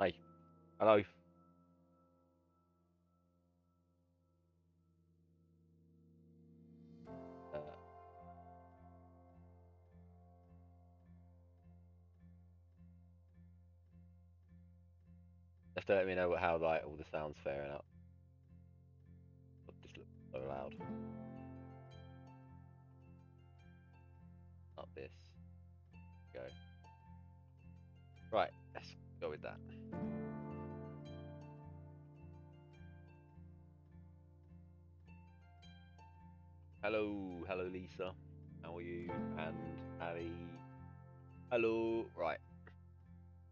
Hey, hello. Uh, have to let me know how like all the sounds faring up. This looks so loud. Up this. Go. Right, let's go with that. Hello Lisa. How are you? And Ali. Hello. Right,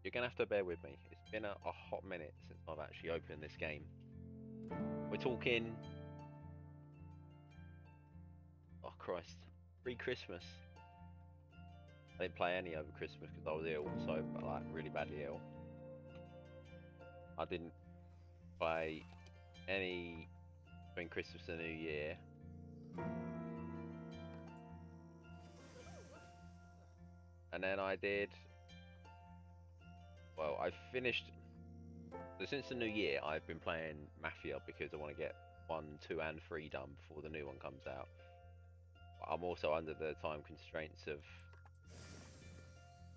you're gonna have to bear with me. It's been a hot minute since I've actually opened this game. We're talking. Oh Christ, pre-Christmas. I didn't play any over Christmas because I was ill, so like really badly ill. I didn't play any between Christmas and New Year. And then I did. Well, I finished. So since the New Year, I've been playing Mafia because I want to get 1, 2, and 3 done before the new one comes out. I'm also under the time constraints of.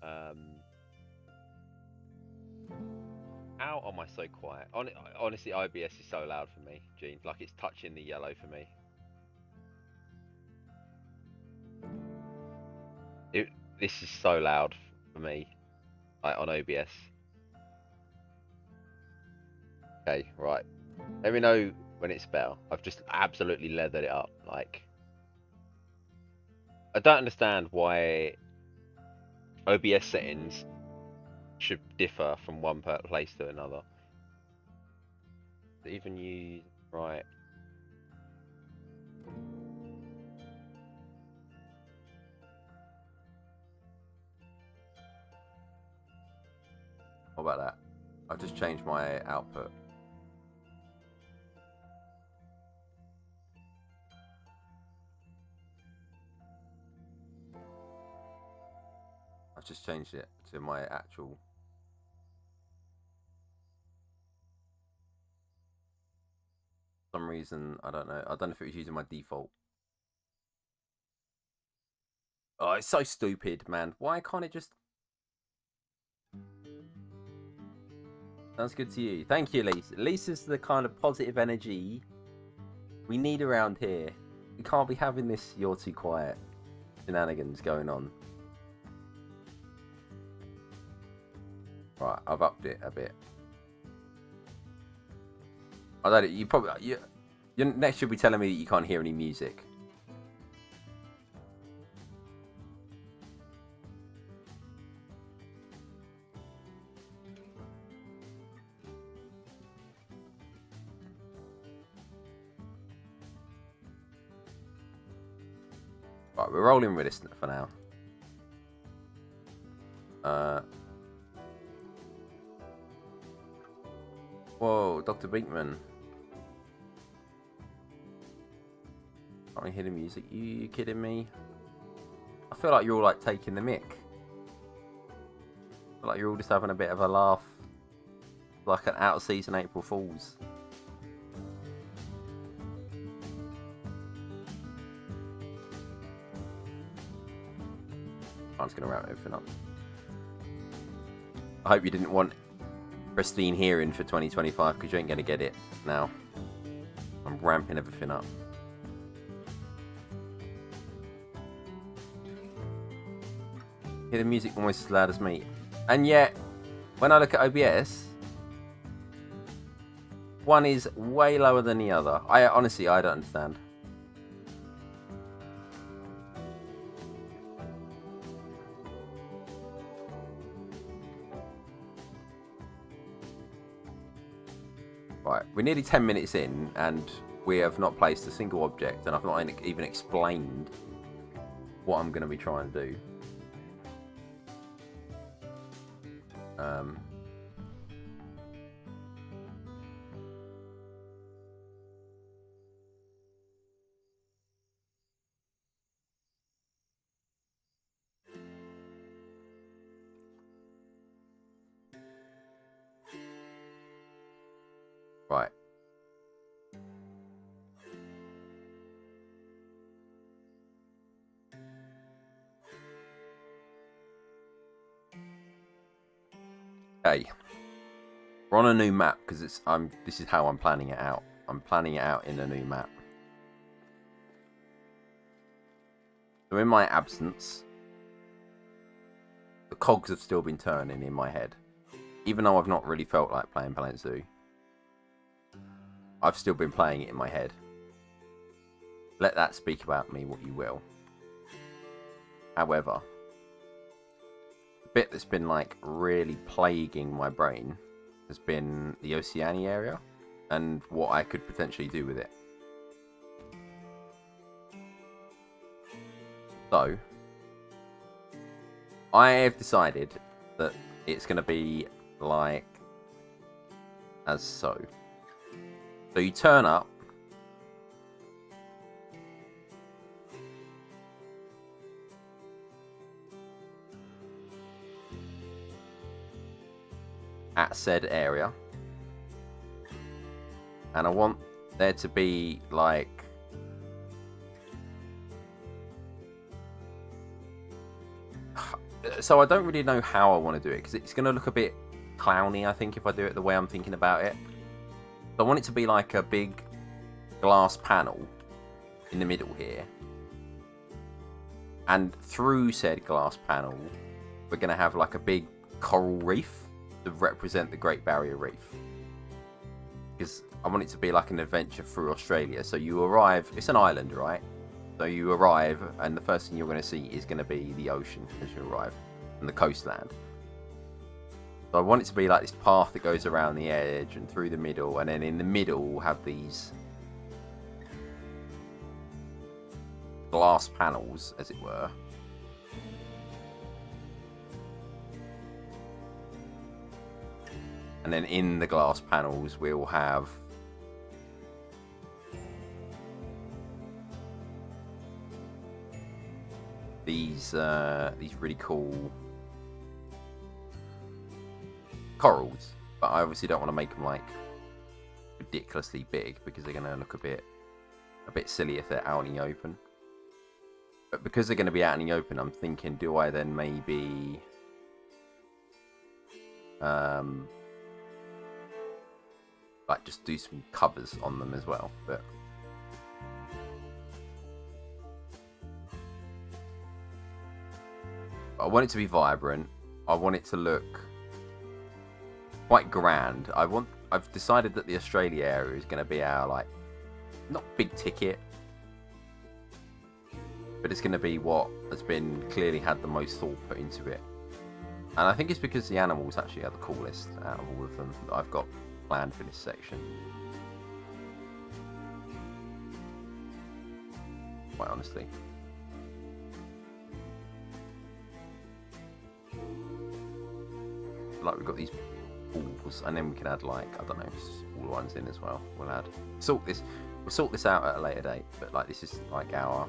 Um, how am I so quiet? Honestly, IBS is so loud for me, Gene. Like it's touching the yellow for me. It, this is so loud for me, like on OBS. Okay, right. Let me know when it's better. I've just absolutely leathered it up. Like, I don't understand why OBS settings should differ from one place to another. Even use right. What about that? I've just changed my output. I've just changed it to my actual. For some reason, I don't know. I don't know if it was using my default. Oh, it's so stupid, man. Why can't it just? Sounds good to you. Thank you, Lisa. Lisa's the kind of positive energy we need around here. We can't be having this "you're too quiet" shenanigans going on. Right, I've upped it a bit. I don't. You probably you next should be telling me that you can't hear any music. Right, we're rolling with this for now. Whoa, Dr. Beekman. Can't really hear the music. You kidding me? I feel like you're all like taking the mick. I feel like you're all just having a bit of a laugh. Like an out of season April Fools. I'm just going to wrap everything up. I hope you didn't want pristine hearing for 2025 because you ain't going to get it now. I'm ramping everything up. Hear the music almost as loud as me. And yet, when I look at OBS, one is way lower than the other. Honestly, I don't understand. Right, we're nearly 10 minutes in and we have not placed a single object and I've not even explained what I'm going to be trying to do. Right. Okay. We're on a new map because this is how I'm planning it out. I'm planning it out in a new map. So in my absence, the cogs have still been turning in my head. Even though I've not really felt like playing Planet Zoo, I've still been playing it in my head. Let that speak about me what you will. However, the bit that's been like really plaguing my brain has been the Oceania area and what I could potentially do with it. So, I have decided that it's going to be like as so. So you turn up. At said area. And I want there to be like so I don't really know how I want to do it because it's going to look a bit clowny, I think, if I do it the way I'm thinking about it. So I want it to be like a big glass panel in the middle here. And through said glass panel, we're going to have like a big coral reef to represent the Great Barrier Reef. Because I want it to be like an adventure through Australia. So you arrive, it's an island, right? So you arrive, and the first thing you're going to see is going to be the ocean as you arrive, and the coastland. So I want it to be like this path that goes around the edge and through the middle, and then in the middle we'll have these glass panels, as it were. And then in the glass panels we'll have these really cool corals, but I obviously don't want to make them like ridiculously big because they're going to look a bit silly if they're out in the open. But because they're going to be out in the open, I'm thinking, do I then maybe like just do some covers on them as well? But I want it to be vibrant. I want it to look quite grand. I've decided that the Australia area is going to be our, like, not big ticket, but it's going to be what has been clearly had the most thought put into it. And I think it's because the animals actually are the coolest out of all of them that I've got planned for this section. Quite honestly. Like, we've got these pools, and then we can add, like, I don't know, small ones in as well. We'll sort this out at a later date, but like this is like our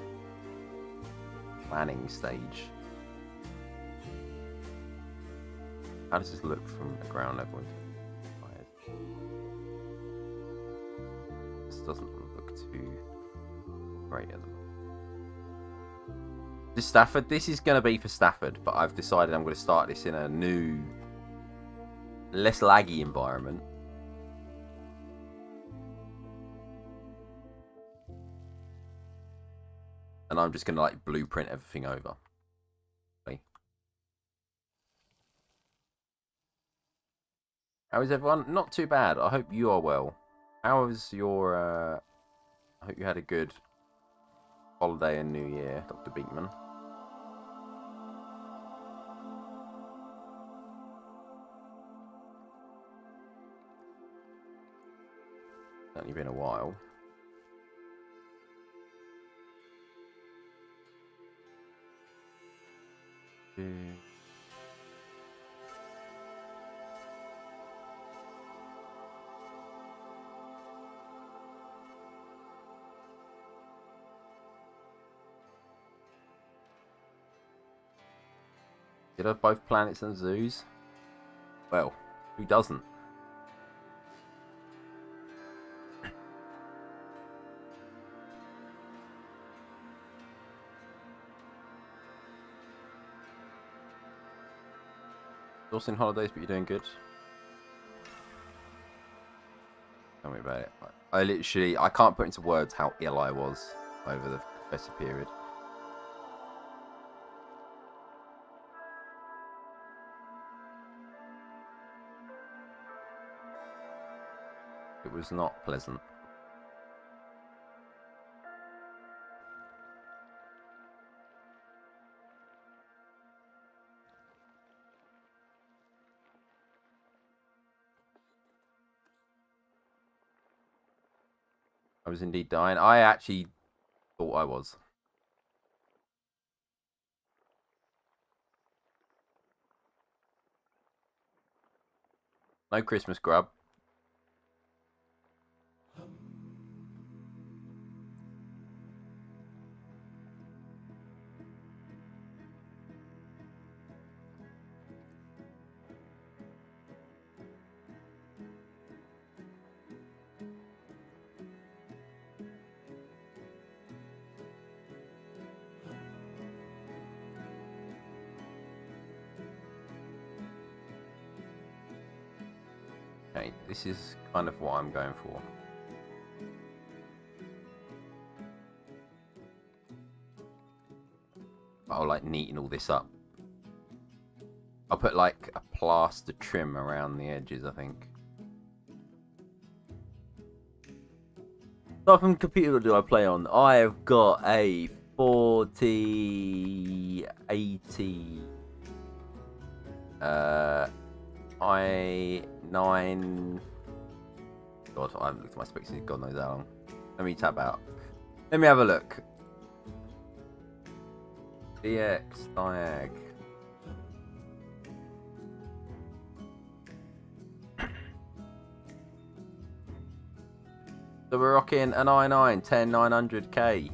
planning stage. How does this look from the ground level into the This doesn't look too great at the moment. This Stafford, this is going to be for Stafford, but I've decided I'm going to start this in a new, less laggy environment. And I'm just going to like blueprint everything over. Okay. How is everyone? Not too bad. I hope you are well. How was your... I hope you had a good holiday and New Year, Dr. Beekman. Certainly been a while. Did I have both planets and zoos? Well, who doesn't? Exhausting holidays, but you're doing good. Tell me about it. I can't put into words how ill I was over the festive period. It was not pleasant. I was indeed dying. I actually thought I was. No Christmas grub. Okay, this is kind of what I'm going for. I'll like neaten all this up. I'll put like a plaster trim around the edges, I think. What type of computer do I play on? I have got a 4080 i9. God, I haven't looked at my specs in God knows how long. Let me tab out. Let me have a look. DX Diag. So we're rocking an i9 10900K,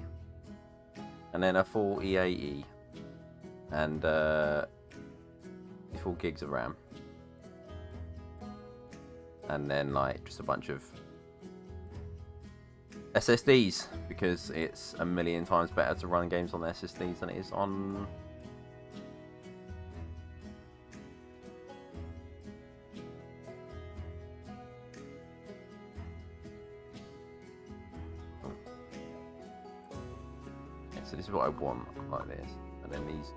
and then a 4080, and 4 gigs of RAM, and then like just a bunch of SSDs, because it's a million times better to run games on SSDs than it is on so this is what I want, like this, and then these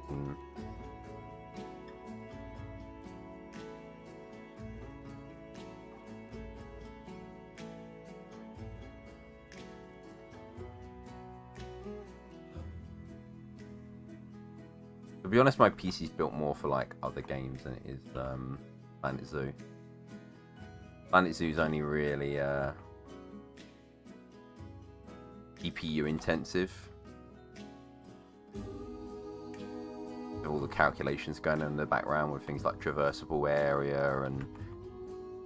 to be honest, my PC's built more for like other games than it is Planet Zoo. Planet Zoo's only really GPU intensive. All the calculations going on in the background with things like traversable area and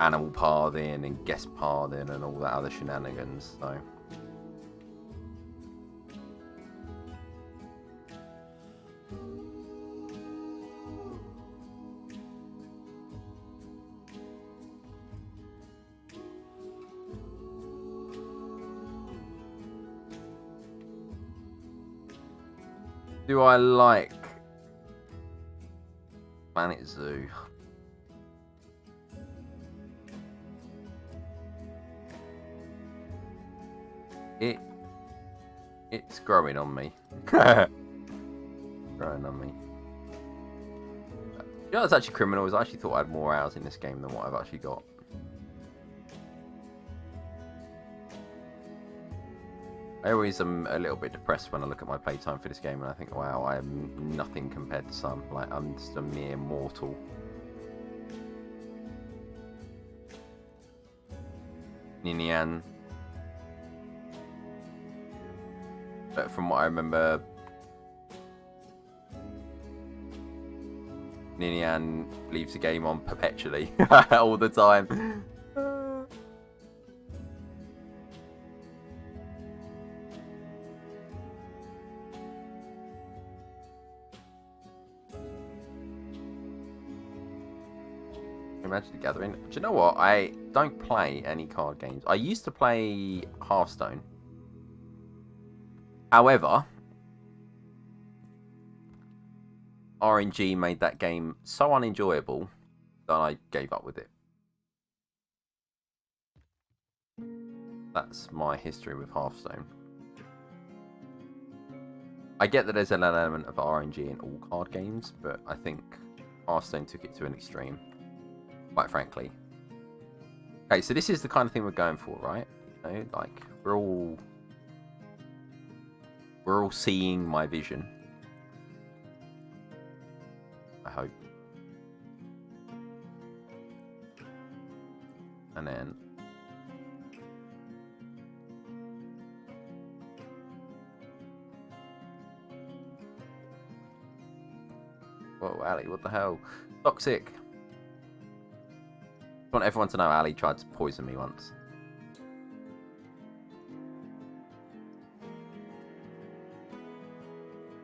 animal pathing and guest pathing and all that other shenanigans. So do I like Planet Zoo? It's growing on me. Growing on me. You know what's actually criminal is I actually thought I had more hours in this game than what I've actually got. I always am a little bit depressed when I look at my playtime for this game and I think, wow, I am nothing compared to some. Like, I'm just a mere mortal. Ninian. But from what I remember, Ninian leaves the game on perpetually all the time. Magic the Gathering. Do you know what? I don't play any card games. I used to play Hearthstone. However, RNG made that game so unenjoyable then I gave up with it. That's my history with Hearthstone. I get that there's an element of RNG in all card games, but I think Hearthstone took it to an extreme, quite frankly. Okay, so this is the kind of thing we're going for, right? You know, like we're all seeing my vision. I hope. And then whoa, Ali, what the hell? Toxic. I want everyone to know Ali tried to poison me once.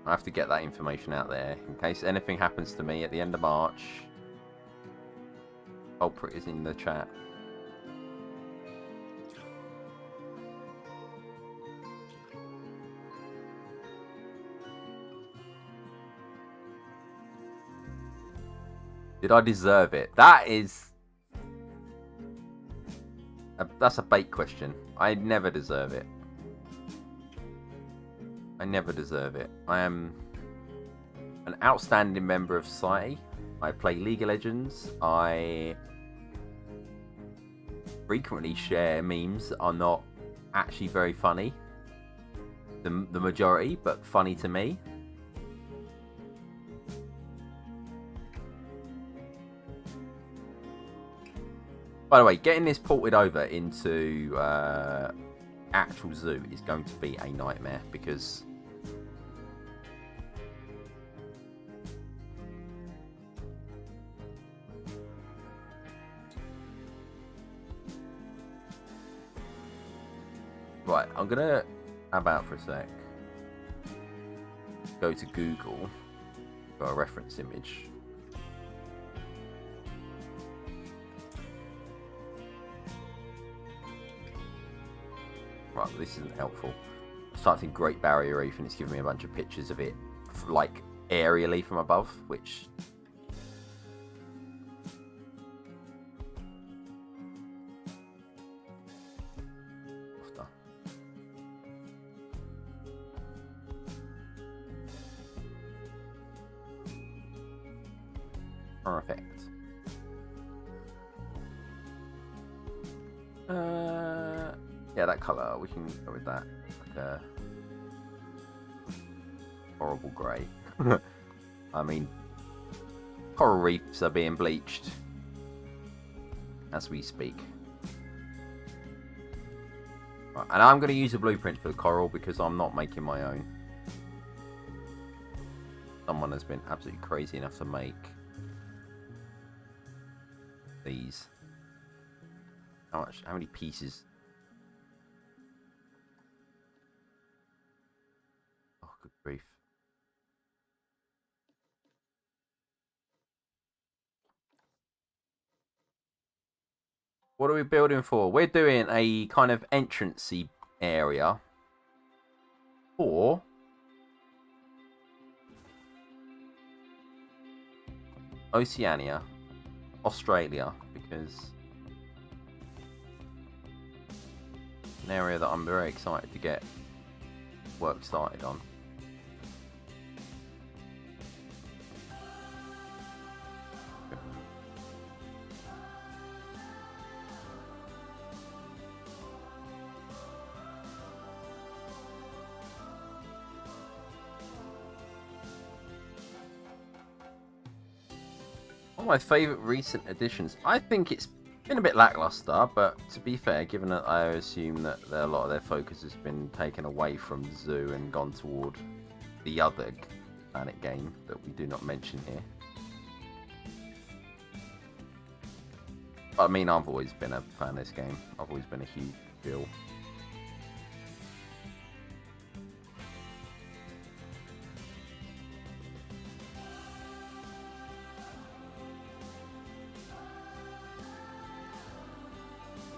I have to get that information out there in case anything happens to me at the end of March. Culprit is in the chat. Did I deserve it? That is... that's a bait question. I never deserve it. I never deserve it. I am an outstanding member of society. I play League of Legends. I frequently share memes that are not actually very funny. The majority, but funny to me. By the way, getting this ported over into actual Zoo is going to be a nightmare because right, I'm gonna tab out for a sec, go to Google for a reference image. Right, this isn't helpful. I typed in Great Barrier Reef and it's giving me a bunch of pictures of it, like aerially from above, which perfect. Yeah, that colour, we can go with that. Like a horrible grey. I mean, coral reefs are being bleached as we speak. Right, and I'm going to use a blueprint for the coral because I'm not making my own. Someone has been absolutely crazy enough to make these. How many pieces? Oh, good grief. What are we building for? We're doing a kind of entrancey area for Oceania, Australia, because an area that I'm very excited to get work started on. One of my favourite recent additions. I think it's been a bit lackluster, but to be fair, given that I assume that a lot of their focus has been taken away from Zoo and gone toward the other Planet game that we do not mention here. I mean, I've always been a fan of this game. I've always been a huge deal.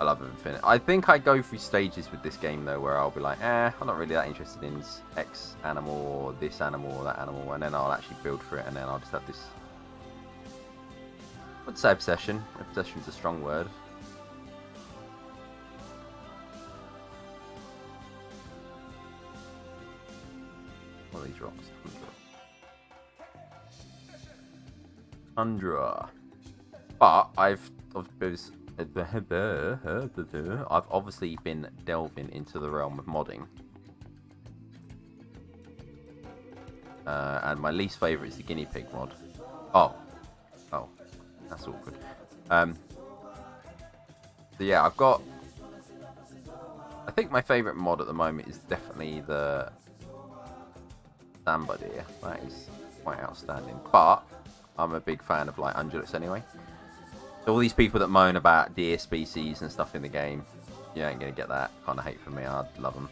I love Infinite. I think I go through stages with this game though, where I'll be like, I'm not really that interested in X animal or this animal or that animal, and then I'll actually build for it, and then I'll just have this I'd say obsession. Obsession's a strong word. What are these rocks? Tundra. But I've obviously been delving into the realm of modding. And my least favourite is the guinea pig mod. Oh, that's awkward. So yeah, I've got... I think my favourite mod at the moment is definitely the Samba deer. That is quite outstanding. But I'm a big fan of like ungulates anyway. So all these people that moan about deer species and stuff in the game, you ain't gonna get that kind of hate from me. I love them.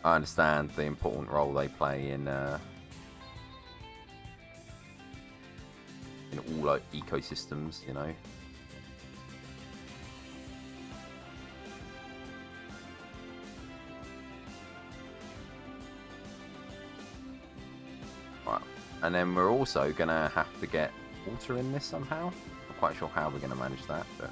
I understand the important role they play in all like ecosystems, you know. Right, and then we're also gonna have to get water in this somehow. Not quite sure how we're gonna manage that, but.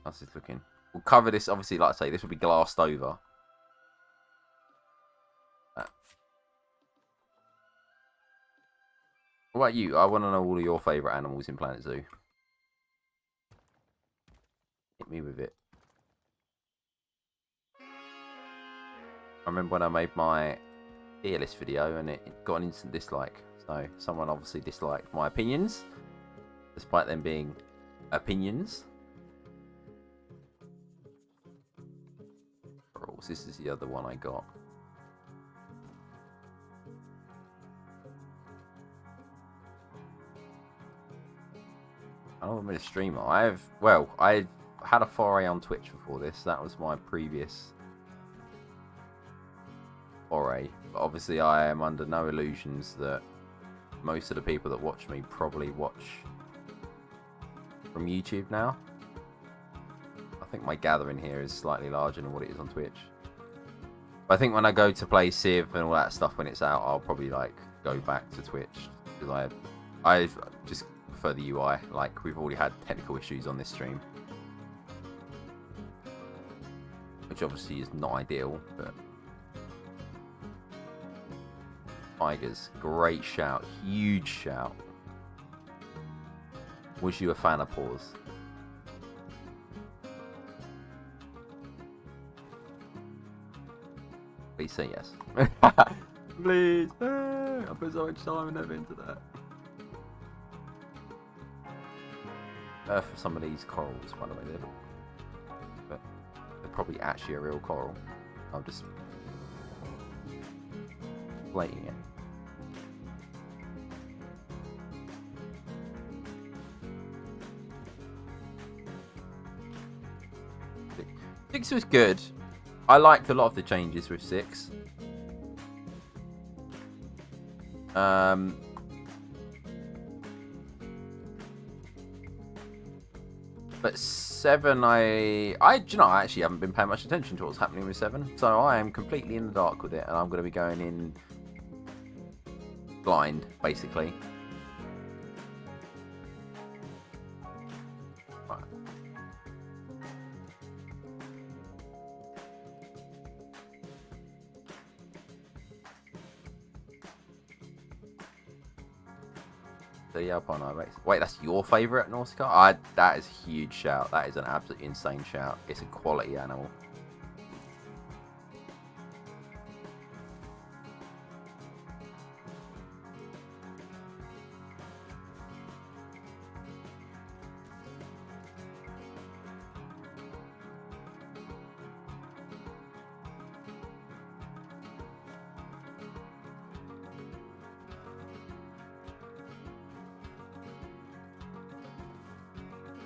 How's this looking? We'll cover this, obviously, like I say, this will be glassed over. What about you? I want to know all of your favourite animals in Planet Zoo. Hit me with it. I remember when I made my tier list video and it got an instant dislike. So someone obviously disliked my opinions, despite them being opinions. This is the other one I got. I don't want to be a streamer. I had a foray on Twitch before this. That was my previous foray. But obviously I am under no illusions that most of the people that watch me probably watch from YouTube now. I think my gathering here is slightly larger than what it is on Twitch. But I think when I go to play Civ and all that stuff when it's out, I'll probably like go back to Twitch because I just prefer the UI. Like we've already had technical issues on this stream, which obviously is not ideal. But Tigers, great shout, huge shout. Was you a fan of Pause? Please say yes. Please. I put so much time and effort into that. For some of these corals, by the way, but they're probably actually a real coral. I'm just plating it. Six was good. I liked a lot of the changes with 6. But 7, I do you know, I actually haven't been paying much attention to what's happening with 7, so I am completely in the dark with it, and I'm going to be going in blind, basically. Yeah, upon Ibex. Wait, that's your favourite Nauticar? That is a huge shout. That is an absolutely insane shout. It's a quality animal.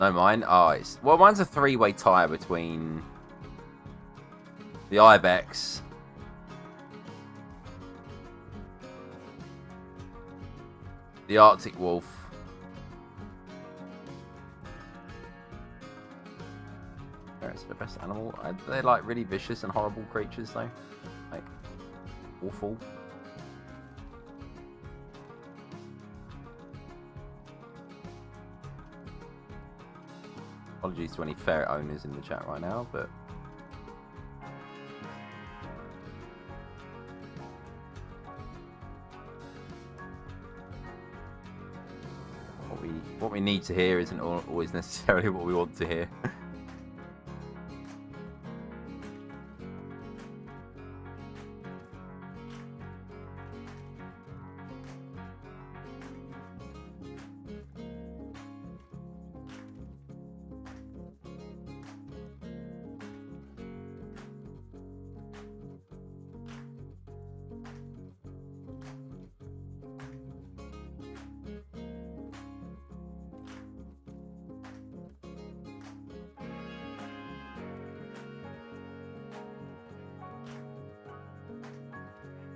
No, mine? Oh, well, mine's a 3-way tie between the Ibex, The Arctic wolf. It's the best animal. They're like really vicious and horrible creatures though. Like, awful. Apologies to any ferret owners in the chat right now, but what we need to hear isn't always necessarily what we want to hear.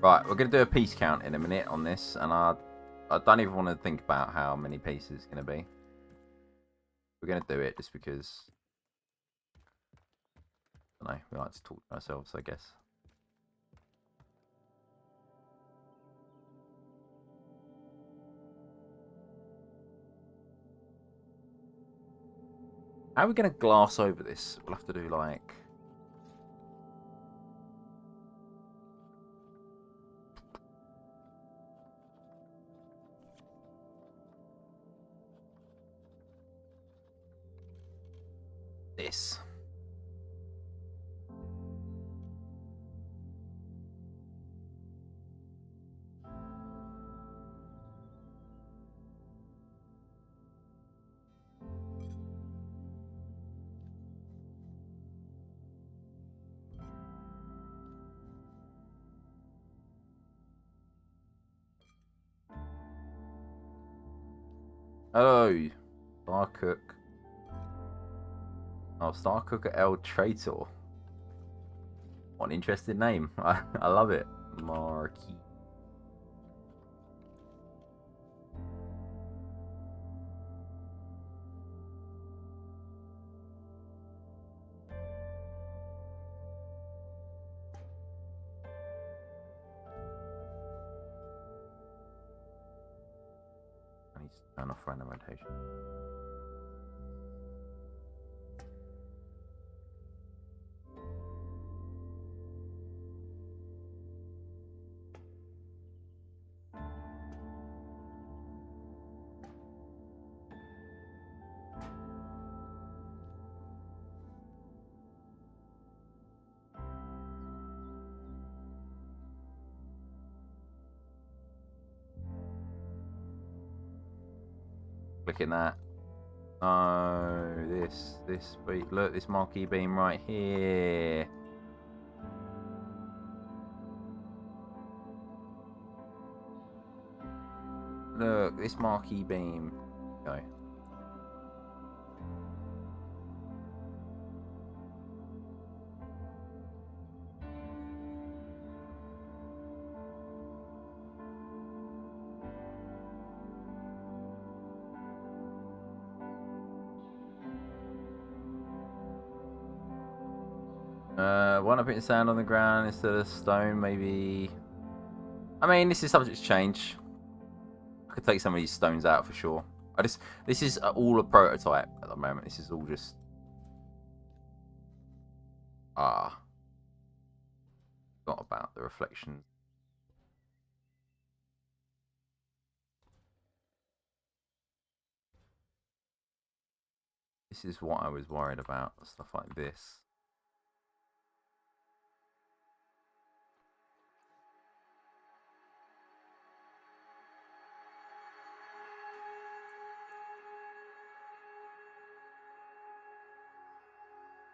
Right, we're going to do a piece count in a minute on this, and I don't even want to think about how many pieces it's going to be. We're going to do it just because, I don't know, we like to talk to ourselves, I guess. How are we going to glass over this? We'll have to do like... this. Oh, Star Cook. Oh, Star Cooker El Traitor. What an interesting name. I love it. Marquis. I need to turn off random rotation. Look at that. Oh, this look, this marquee beam right here. Look, this marquee beam. Go. Why not putting sand on the ground instead of stone, maybe? I mean, this is subject to change. I could take some of these stones out for sure. This is all a prototype at the moment. This is all just... forgot about the reflections. This is what I was worried about, stuff like this.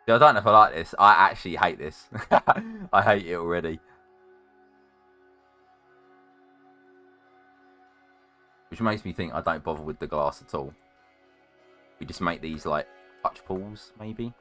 I don't know if I like this. I actually hate this. I hate it already. Which makes me think I don't bother with the glass at all. We just make these like touch pools, maybe.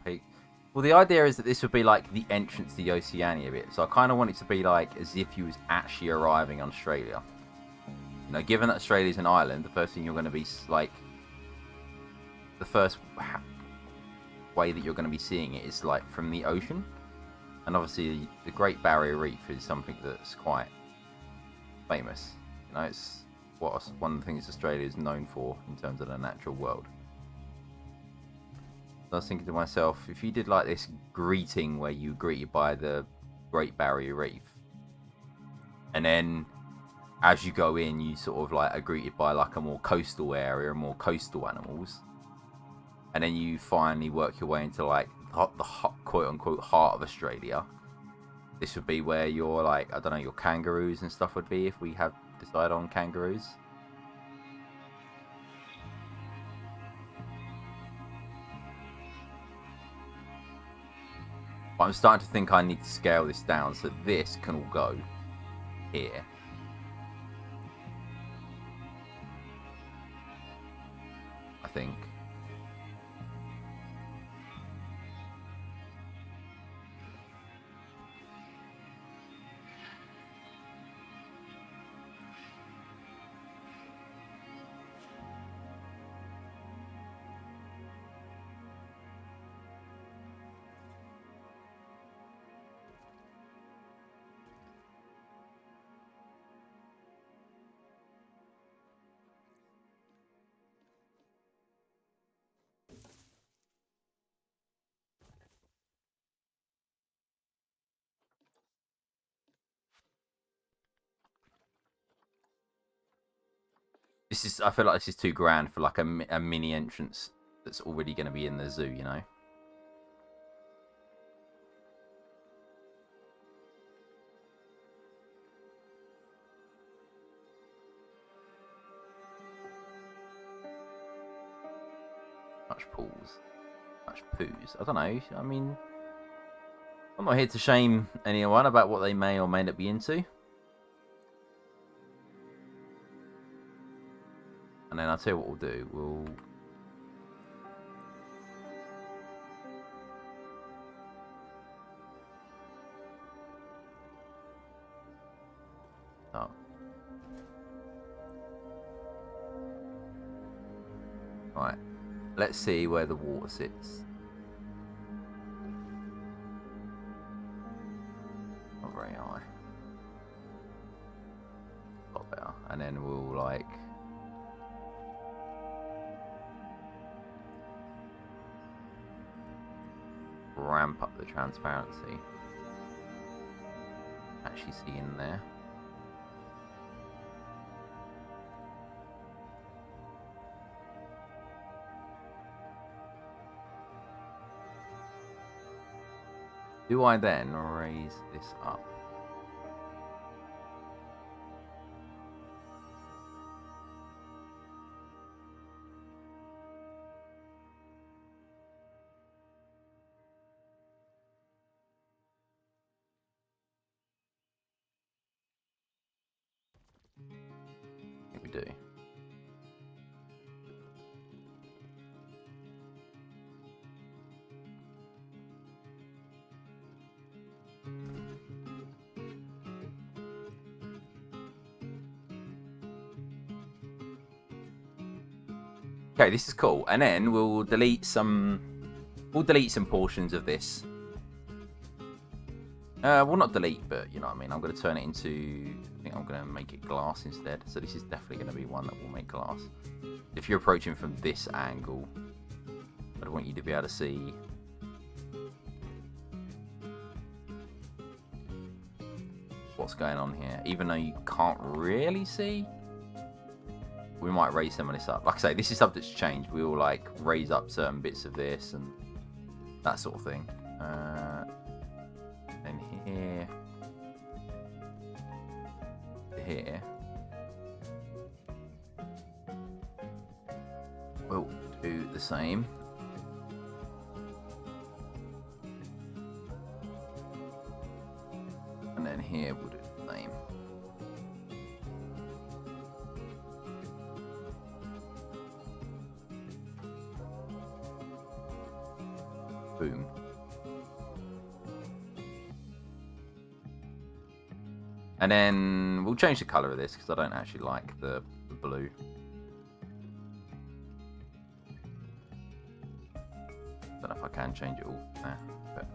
Peak. Well, the idea is that this would be like the entrance to the Oceania bit. So I kind of want it to be like as if you was actually arriving on Australia. You know, given that Australia is an island, the first thing you're going to be like, the first way that you're going to be seeing it is like from the ocean. And obviously the Great Barrier Reef is something that's quite famous. You know, it's one of the things Australia is known for in terms of the natural world. So I was thinking to myself, if you did like this greeting where you greeted by the Great Barrier Reef, and then as you go in, you sort of like are greeted by like a more coastal area, more coastal animals, and then you finally work your way into like the quote unquote heart of Australia. This would be where your like, I don't know, your kangaroos and stuff would be if we have decided on kangaroos. But I'm starting to think I need to scale this down so this can all go here. I think. I feel like this is too grand for like a mini entrance that's already going to be in the zoo, you know? Much pools. Much poos. I don't know. I mean, I'm not here to shame anyone about what they may or may not be into. And then I'll tell you what we'll do. We'll... Oh. Right. Let's see where the water sits. Not very high. A lot better. And then we'll like... ramp up the transparency. Actually see in there. Do I then raise this up? I think we do. Okay, this is cool. And then we'll delete some portions of this. Well, not delete, but you know what I mean. I'm going to turn it into... I think I'm going to make it glass instead. So this is definitely going to be one that will make glass. If you're approaching from this angle, I'd want you to be able to see... what's going on here. Even though you can't really see, we might raise some of this up. Like I say, this is stuff that's changed. We will like raise up certain bits of this and that sort of thing. And here to here, we'll do the same. And then here we'll do the same. Boom. And then we'll change the colour of this because I don't actually like the blue. Don't know if I can change it all now. But...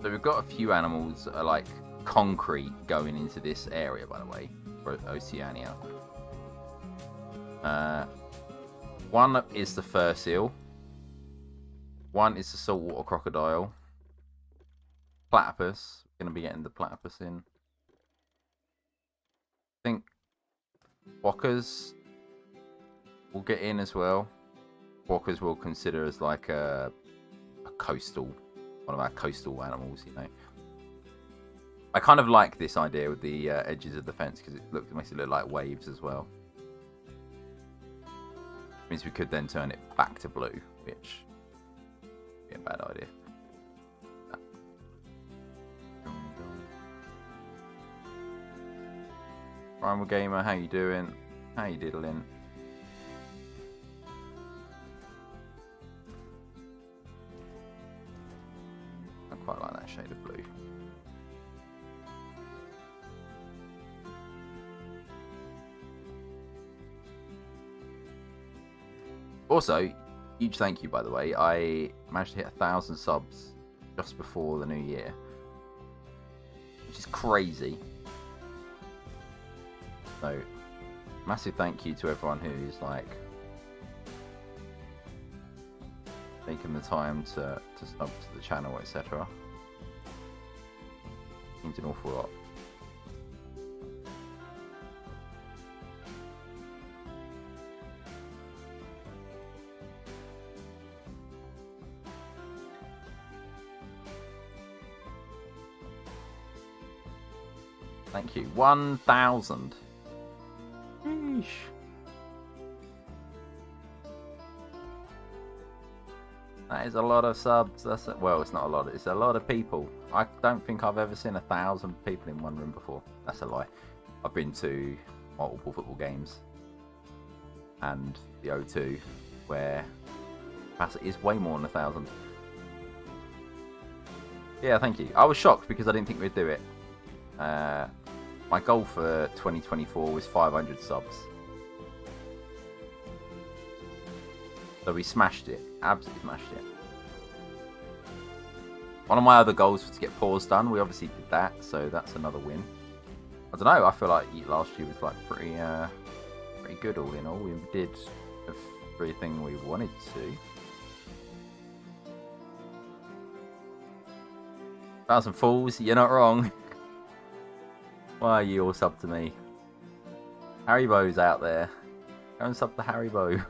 So we've got a few animals that are like concrete going into this area, by the way, for Oceania. One is the fur seal. One is the saltwater crocodile. Platypus. We're going to be getting the platypus in. I think quokkas will get in as well. Quokkas we'll consider as like a coastal, one of our coastal animals, you know. I kind of like this idea with the edges of the fence because it makes it look like waves as well. Means we could then turn it back to blue, which would be a bad idea. Primal Gamer, how you doing? How you diddling? I quite like that shade of blue. Also, huge thank you, by the way. I managed to hit 1,000 subs just before the new year, which is crazy. So, massive thank you to everyone who's like taking the time to sub to the channel, etc. Means an awful lot. Thank you. 1,000. Sheesh. That is a lot of subs. Well, it's not a lot. It's a lot of people. I don't think I've ever seen 1,000 people in one room before. That's a lie. I've been to multiple football games and the O2 where capacity is way more than 1,000. Yeah, thank you. I was shocked because I didn't think we'd do it. My goal for 2024 was 500 subs. So we smashed it. Absolutely smashed it. One of my other goals was to get paws done. We obviously did that, so that's another win. I don't know, I feel like last year was like pretty good all in all. We did everything we wanted to. 1,000 fools, you're not wrong. Why are you all sub to me? Haribo's out there. Go and sub to Haribo.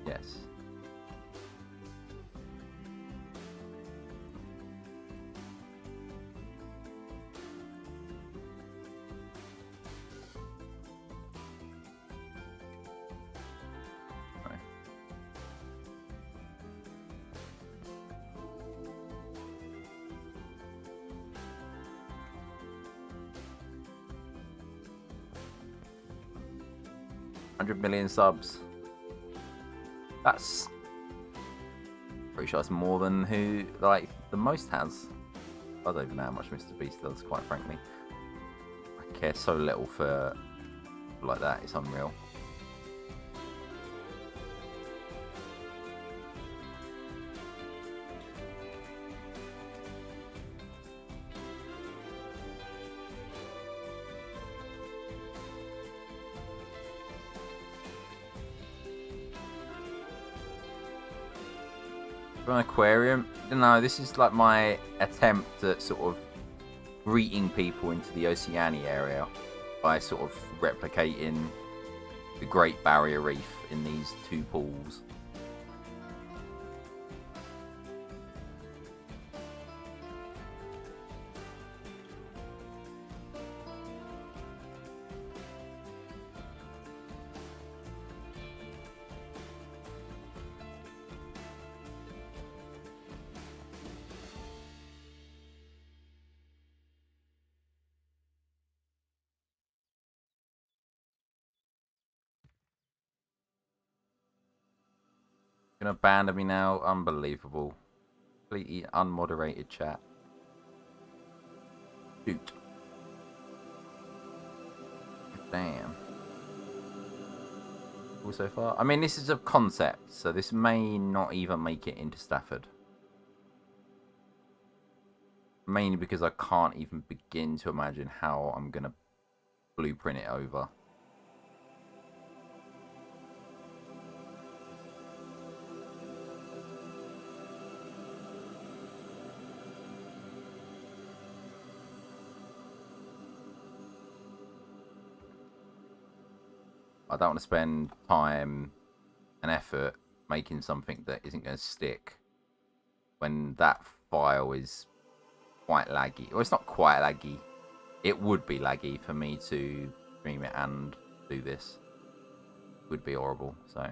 Yes. Right. $100 million subs. That's Pretty sure it's more than who like the most has. I don't even know how much Mr. Beast does, quite frankly. I care so little for like that, it's unreal. An aquarium? No, this is like my attempt at sort of greeting people into the Oceania area by sort of replicating the Great Barrier Reef in these two pools. Gonna abandon me now? Unbelievable. Completely unmoderated chat. Shoot. Damn. Cool so far. I mean, this is a concept, so this may not even make it into Stafford. Mainly because I can't even begin to imagine how I'm gonna blueprint it over. I don't want to spend time and effort making something that isn't going to stick when that file is quite laggy. Well, it's not quite laggy. It would be laggy for me to stream it and do this. It would be horrible. So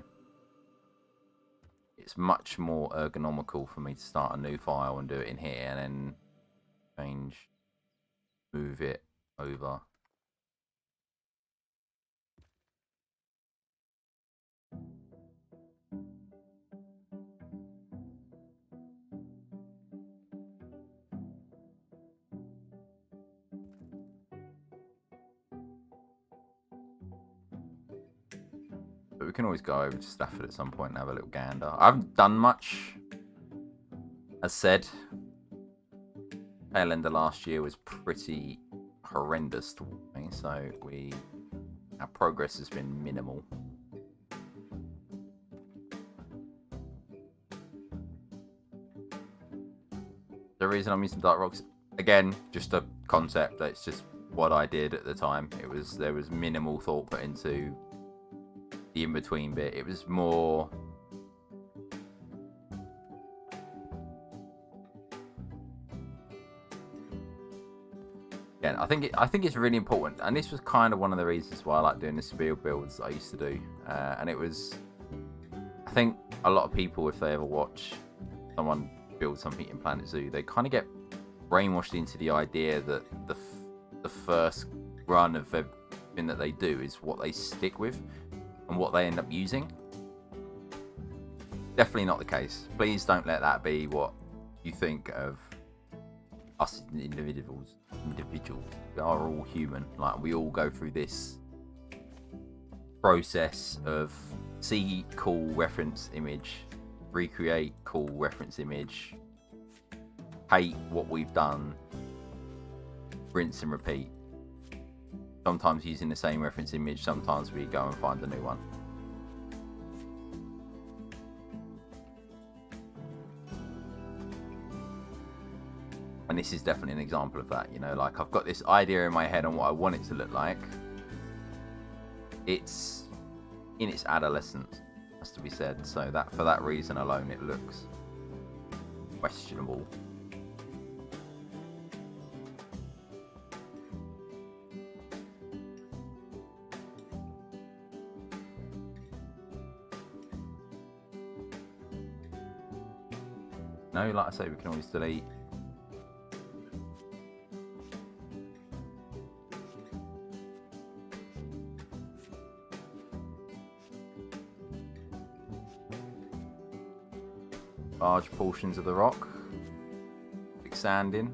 it's much more ergonomical for me to start a new file and do it in here and then change, move it over. But we can always go over to Stafford at some point and have a little gander. I haven't done much. As said, tail end of last year was pretty horrendous to me, so our progress has been minimal. The reason I'm using dark rocks, again, just a concept. That's just what I did at the time. There was minimal thought put into the in-between bit. It was more again, I think it's really important, and this was kind of one of the reasons why I like doing the spiel builds I used to do. And it was, I think a lot of people, if they ever watch someone build something in Planet Zoo, they kind of get brainwashed into the idea that the first run of everything that they do is what they stick with and what they end up using. Definitely not the case. Please don't let that be what you think of us individuals. We are all human. Like, we all go through this process of see cool reference image, recreate cool reference image, hate what we've done, rinse and repeat. Sometimes using the same reference image, sometimes we go and find a new one. And this is definitely an example of that, you know, like I've got this idea in my head on what I want it to look like. It's in its adolescence, has to be said, so that for that reason alone it looks questionable. No, like I say, we can always delete. large portions of the rock, stick sand in.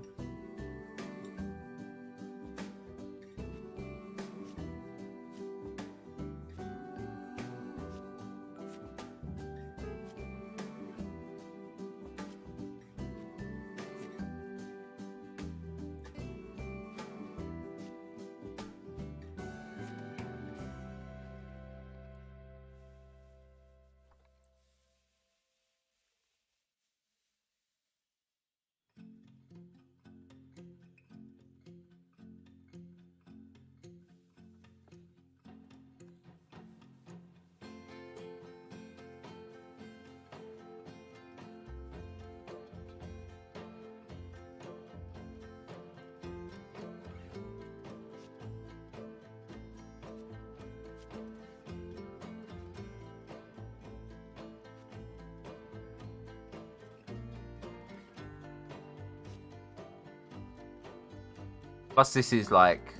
Plus, this is like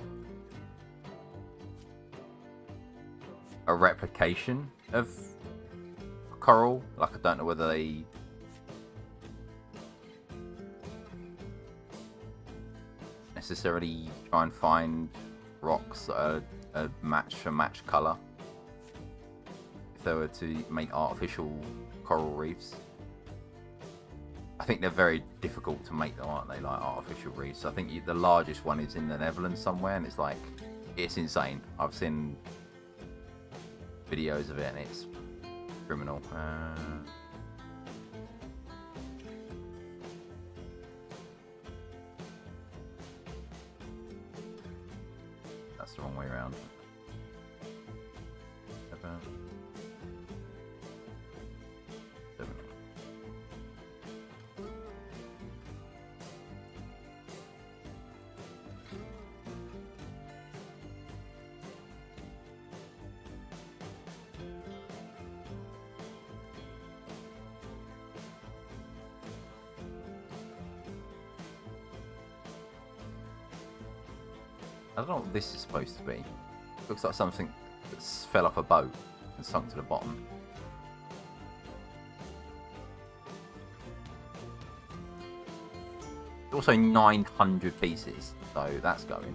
a replication of coral. Like, I don't know whether they necessarily try and find rocks that are a match for match colour if they were to make artificial coral reefs. I think they're very difficult to make, though, aren't they? Like artificial reefs. I think the largest one is in the Netherlands somewhere, and it's insane. I've seen videos of it, and it's criminal. That's the wrong way around. I don't know what this is supposed to be. Looks like something that fell off a boat and sunk to the bottom. Also 900 pieces, so that's going.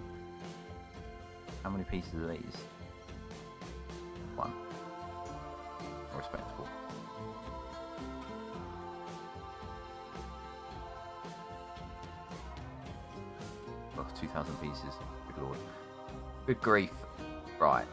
How many pieces are these? One. Respectable. Oh, 2,000 pieces. Good lord. Good grief. Right.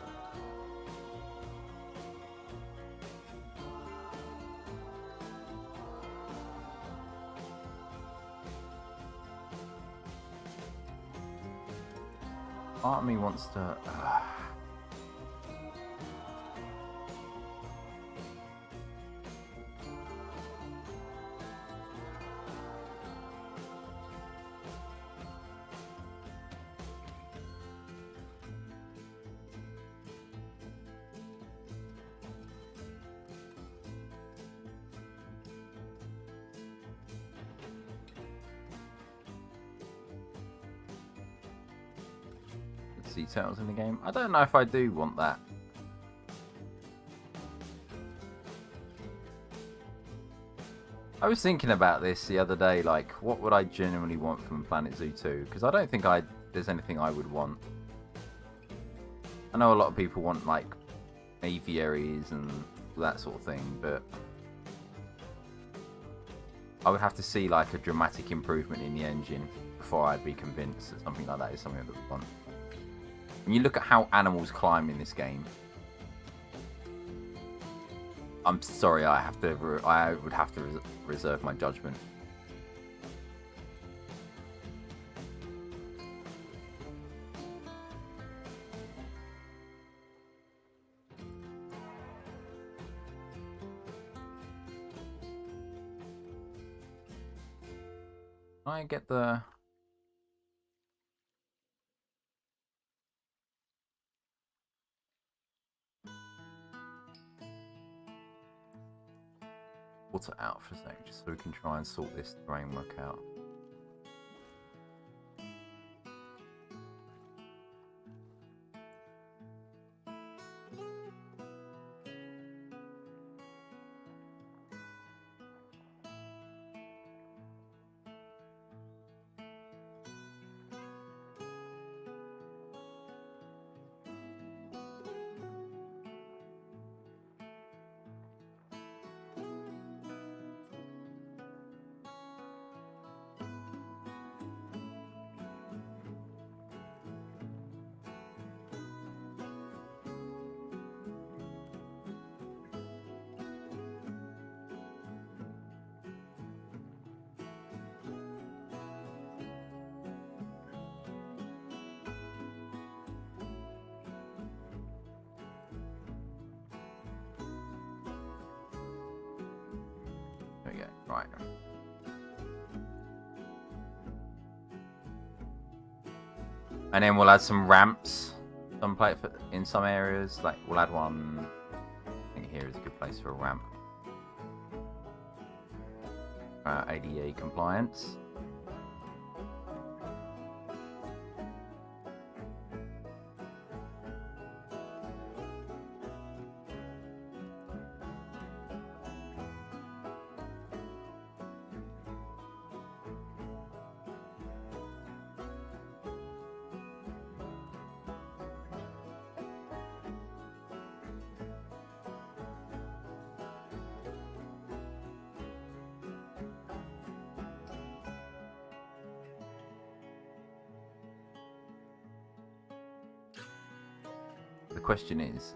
Part of me wants to... details in the game. I don't know if I do want that. I was thinking about this the other day, like, what would I genuinely want from Planet Zoo 2? Because I don't think there's anything I would want. I know a lot of people want, like, aviaries and that sort of thing, but I would have to see, like, a dramatic improvement in the engine before I'd be convinced that something like that is something that we want. When you look at how animals climb in this game, I'm sorry, I would have to reserve my judgment. Can I get the... water out for a sec, just so we can try and sort this framework out. Right. And then we'll add some ramps. In some areas, like we'll add one. I think here is a good place for a ramp. ADA compliance. The question is,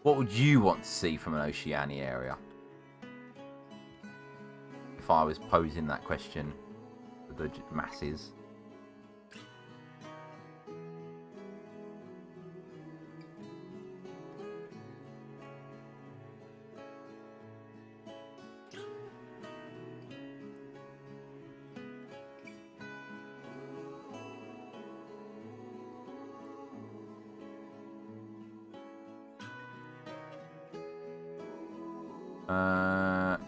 what would you want to see from an Oceania area? If I was posing that question to the masses.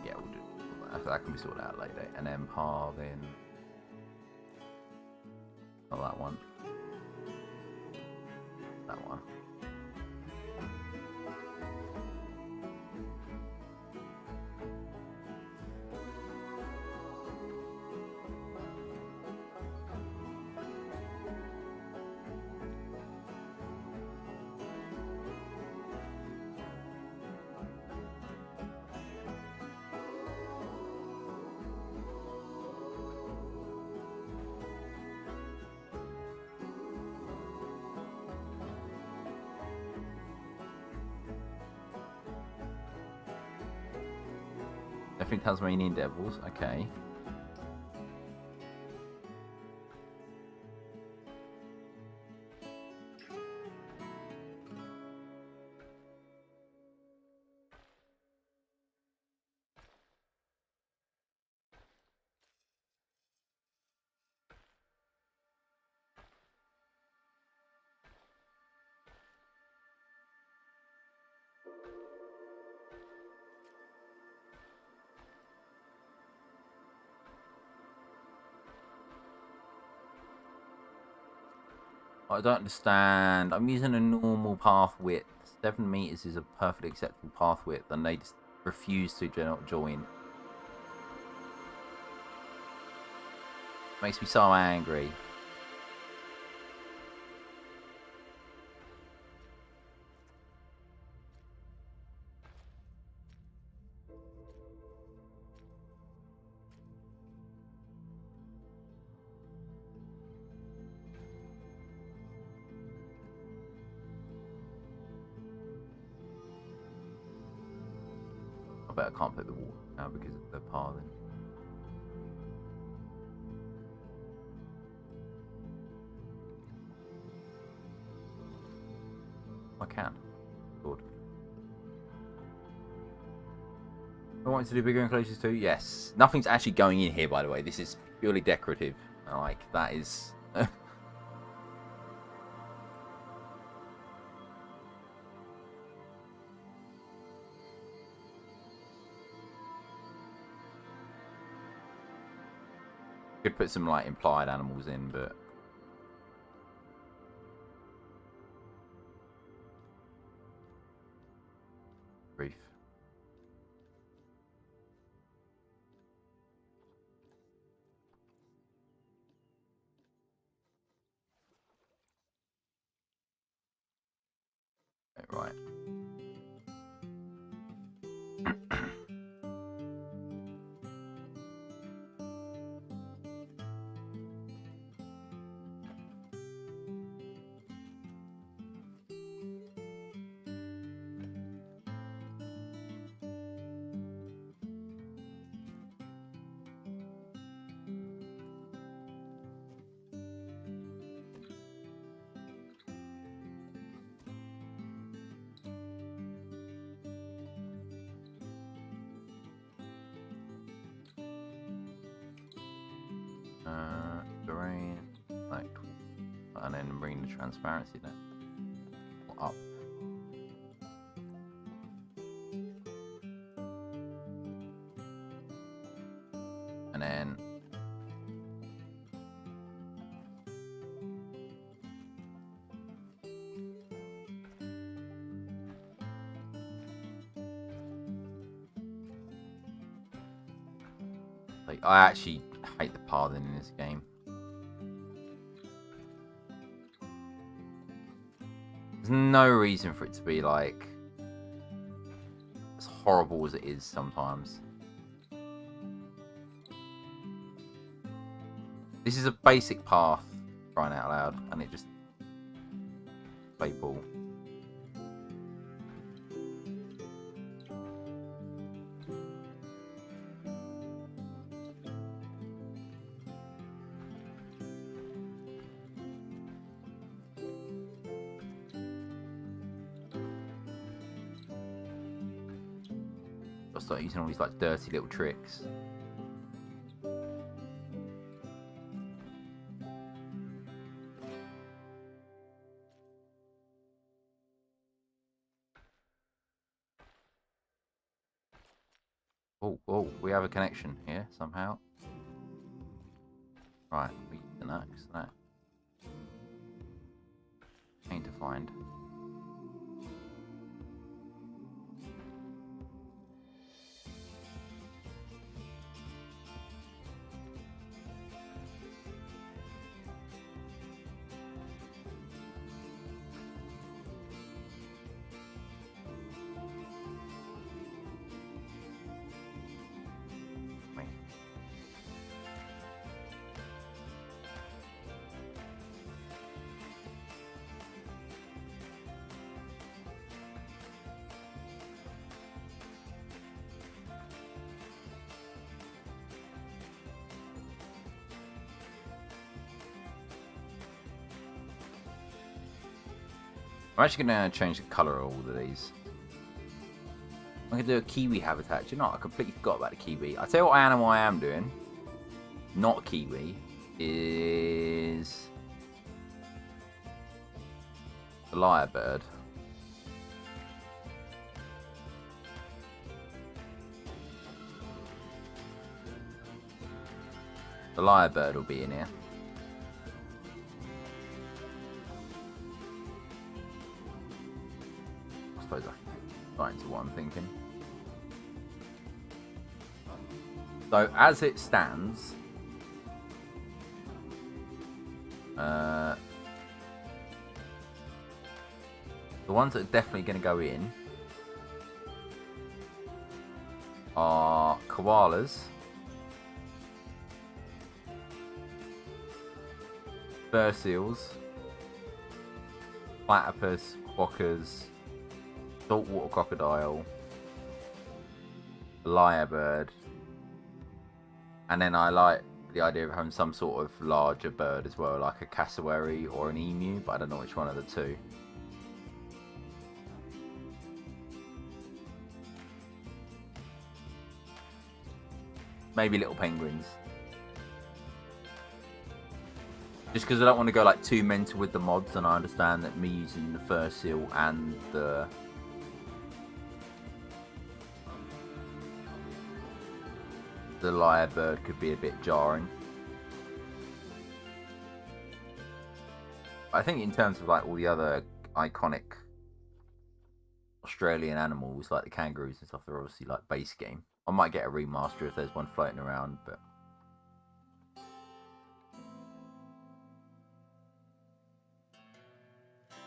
Yeah, we'll do that. Can be sorted out later. And then then. Oh, that one. That one. Definitely Tasmanian Devils, okay. I don't understand. I'm using a normal path width. 7 meters is a perfectly acceptable path width, and they just refuse to join. Makes me so angry. I bet I can't put the water now because of the pathing. I can. Good. I wanted to do bigger enclosures too? Yes. Nothing's actually going in here, by the way. This is purely decorative. Like, that is... Could put some, like, implied animals in, but... Reef. Right. Terrain, like, and then bring the transparency down. Up. And then like, I actually hate the pathing in this game. There's no reason for it to be like as horrible as it is sometimes. This is a basic path, crying out loud, and it just play ball. I'll start using all these like dirty little tricks. Oh, we have a connection here somehow. Right, we can access that. Need to find. I'm actually going to change the colour of all of these. I'm going to do a kiwi habitat. You know, I completely forgot about the kiwi. I'll tell you what animal I am doing. Not kiwi. Is the lyrebird. The lyrebird will be in here. I suppose I right into what I'm thinking. So as it stands, the ones that are definitely going to go in are koalas, fur seals, platypus, quokkas, saltwater crocodile, lyrebird, and then I like the idea of having some sort of larger bird as well, like a cassowary or an emu, but I don't know which one of the two. Maybe little penguins. Just because I don't want to go like too mental with the mods, and I understand that me using the fur seal and the lyrebird could be a bit jarring. I think in terms of like all the other iconic Australian animals, like the kangaroos and stuff, they're obviously like base game. I might get a remaster if there's one floating around, but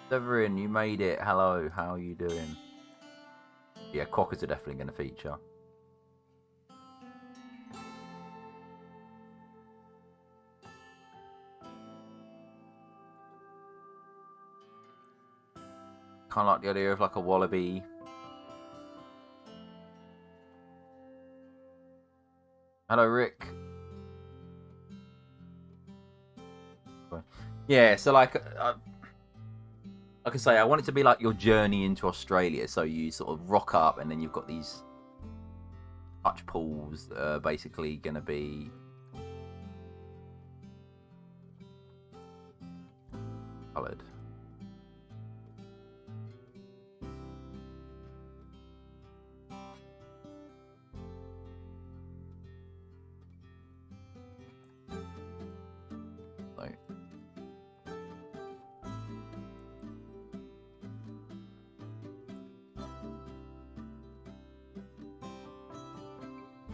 Severin, you made it. Hello, how are you doing? Yeah, quokkas are definitely going to feature. Kind of like the idea of like a wallaby. Hello, Rick. Yeah, so like I say, I want it to be like your journey into Australia. So you sort of rock up, and then you've got these touch pools that are basically going to be coloured.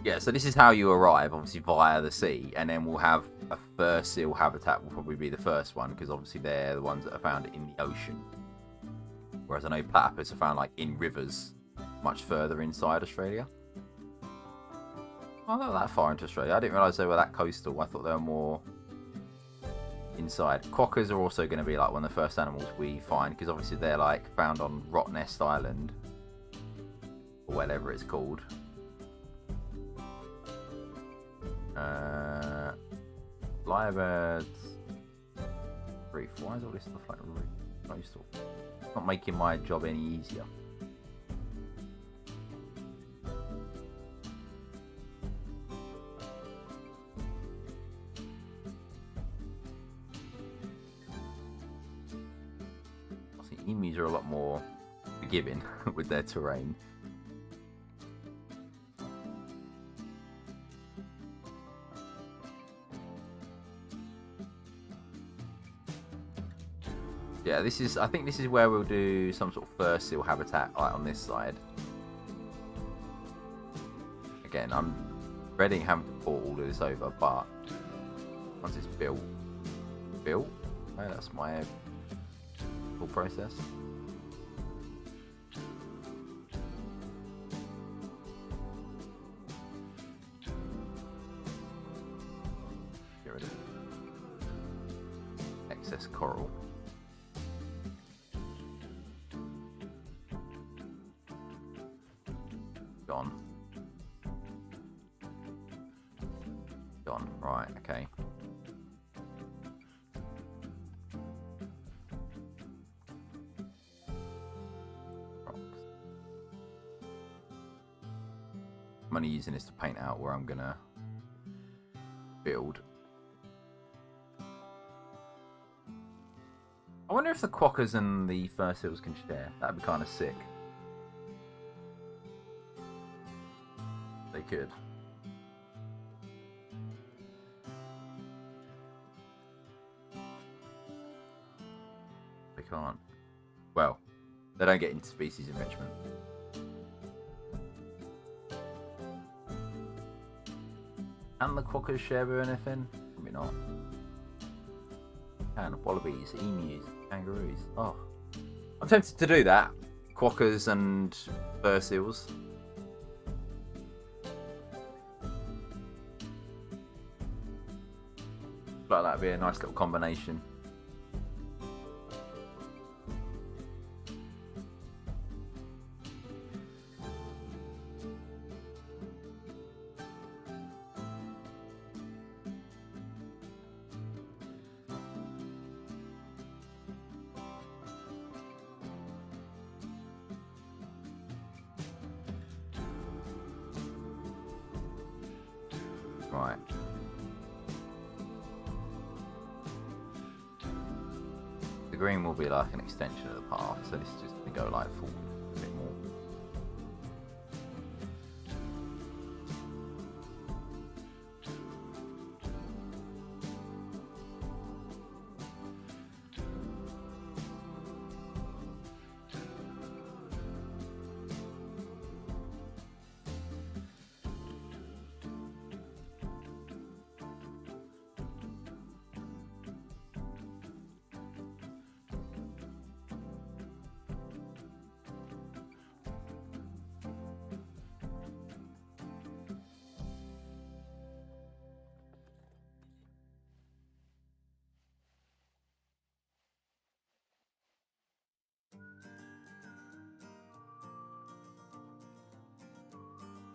Yeah, so this is how you arrive, obviously via the sea, and then we'll have a fur seal habitat will probably be the first one, because obviously they're the ones that are found in the ocean. Whereas I know platypus are found like in rivers, much further inside Australia. Oh, not that far into Australia. I didn't realise they were that coastal. I thought they were more inside. Quokkas are also going to be like one of the first animals we find, because obviously they're like found on Rottnest Island, or whatever it's called. Lyrebirds, reef. Why is all this stuff like reef? Coastal. It's not making my job any easier. I think emus are a lot more forgiving with their terrain. Yeah, this is. I think this is where we'll do some sort of fur seal habitat, like on this side. Again, I'm dreading having to port all of this over, but once it's built, oh, that's my full process. Get rid of excess coral. Gone. Right, okay. Rocks. I'm only using this to paint out where I'm gonna build. I wonder if the quokkas and the fur seals can share. That'd be kind of sick. They could. They can't. Well, they don't get into species enrichment. Can the quokkas share with anything? Probably not. Can wallabies, emus, kangaroos. Oh, I'm tempted to do that. Quokkas and fur seals. Like that'd be a nice little combination. Right. The green will be like an extension of the path, so this is just going to go like full a bit more.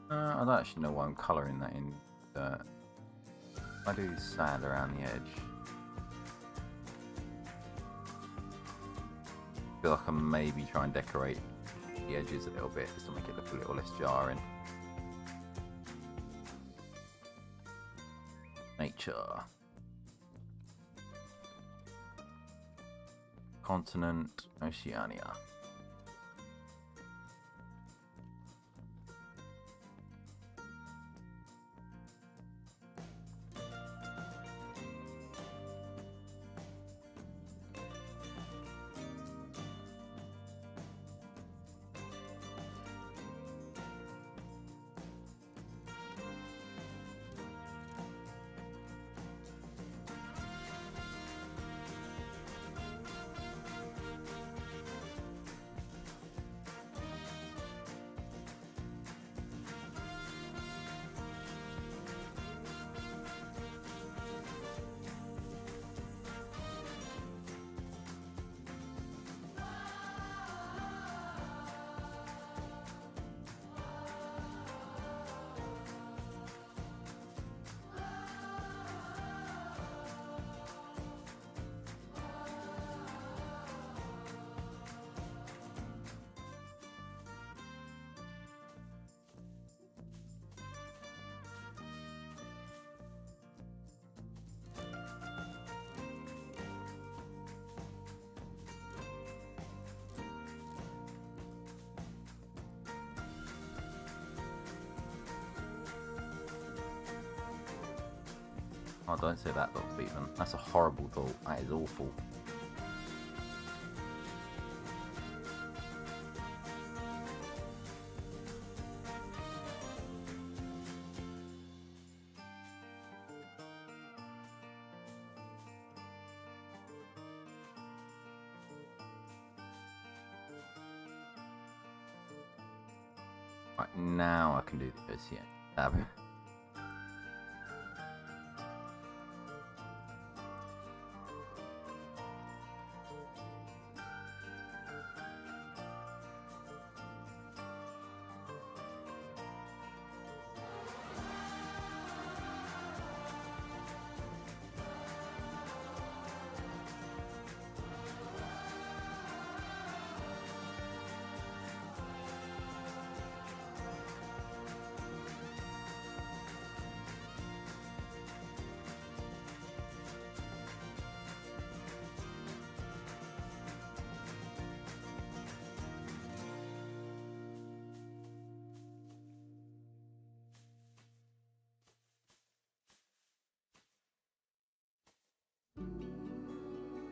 I don't actually know why I'm colouring that in dirt. I do sand around the edge. I feel like I maybe try and decorate the edges a little bit just to make it look a little less jarring. Nature. Continent, Oceania. Oh, don't say that, Dr. Beatman. That's a horrible thought. That is awful. Right, now I can do this, yeah.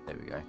There we go.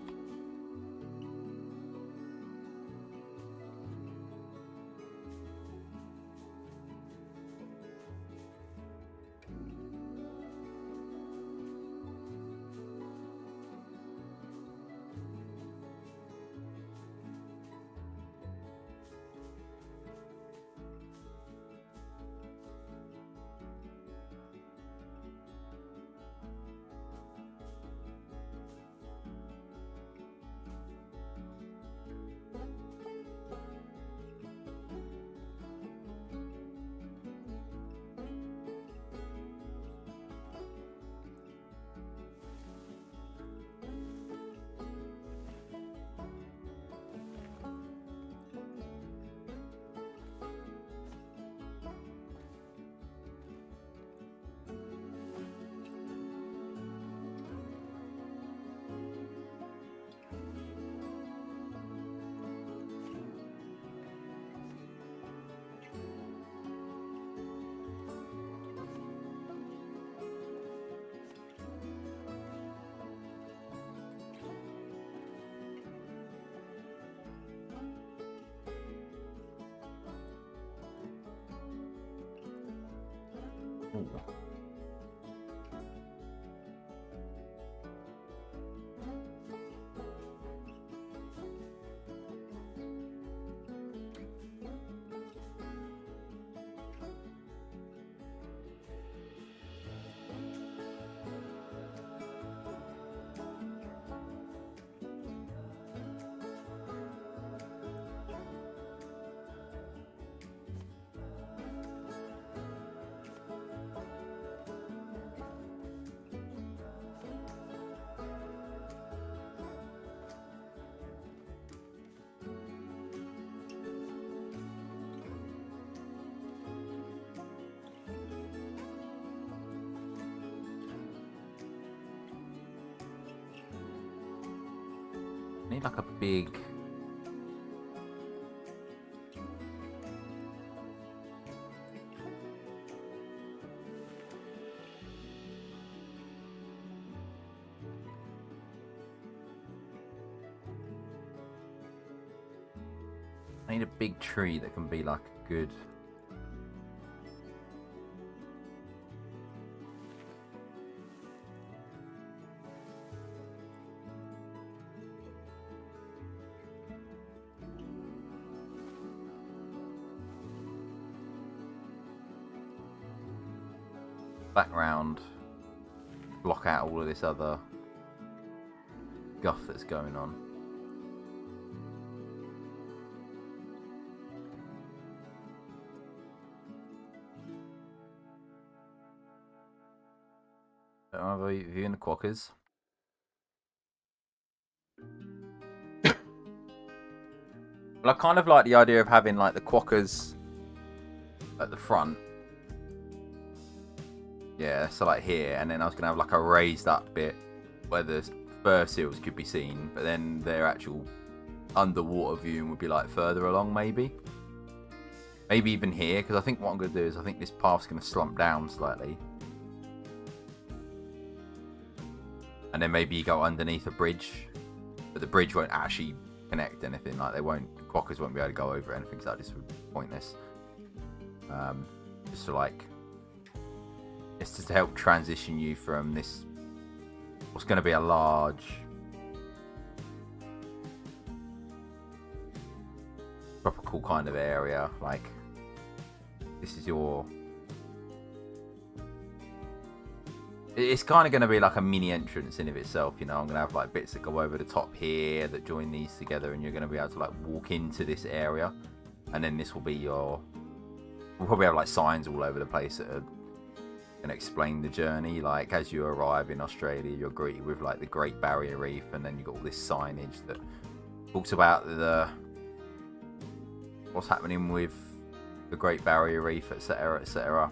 Ooh. I need like a big... I need a big tree that can be like a good... background, block out all of this other guff that's going on. Have a view in the quokkas. Well, I kind of like the idea of having like the quokkas at the front. Yeah, so like here, and then I was gonna have like a raised up bit where the fur seals could be seen, but then their actual underwater viewing would be like further along, maybe even here, because I think what I'm gonna do is I think this path's gonna slump down slightly, and then maybe you go underneath a bridge, but the bridge won't actually connect anything. Like the quokkas won't be able to go over anything, so that just would be pointless. Just to like. It's just to help transition you from this, what's going to be a large tropical kind of area. Like, this is your... It's kind of going to be like a mini entrance in of itself, you know. I'm going to have like bits that go over the top here that join these together, and you're going to be able to like walk into this area. And then this will be your... We'll probably have like signs all over the place that are... and explain the journey. Like as you arrive in Australia, you're greeted with like the Great Barrier Reef, and then you've got all this signage that talks about the what's happening with the Great Barrier Reef, etc, etc.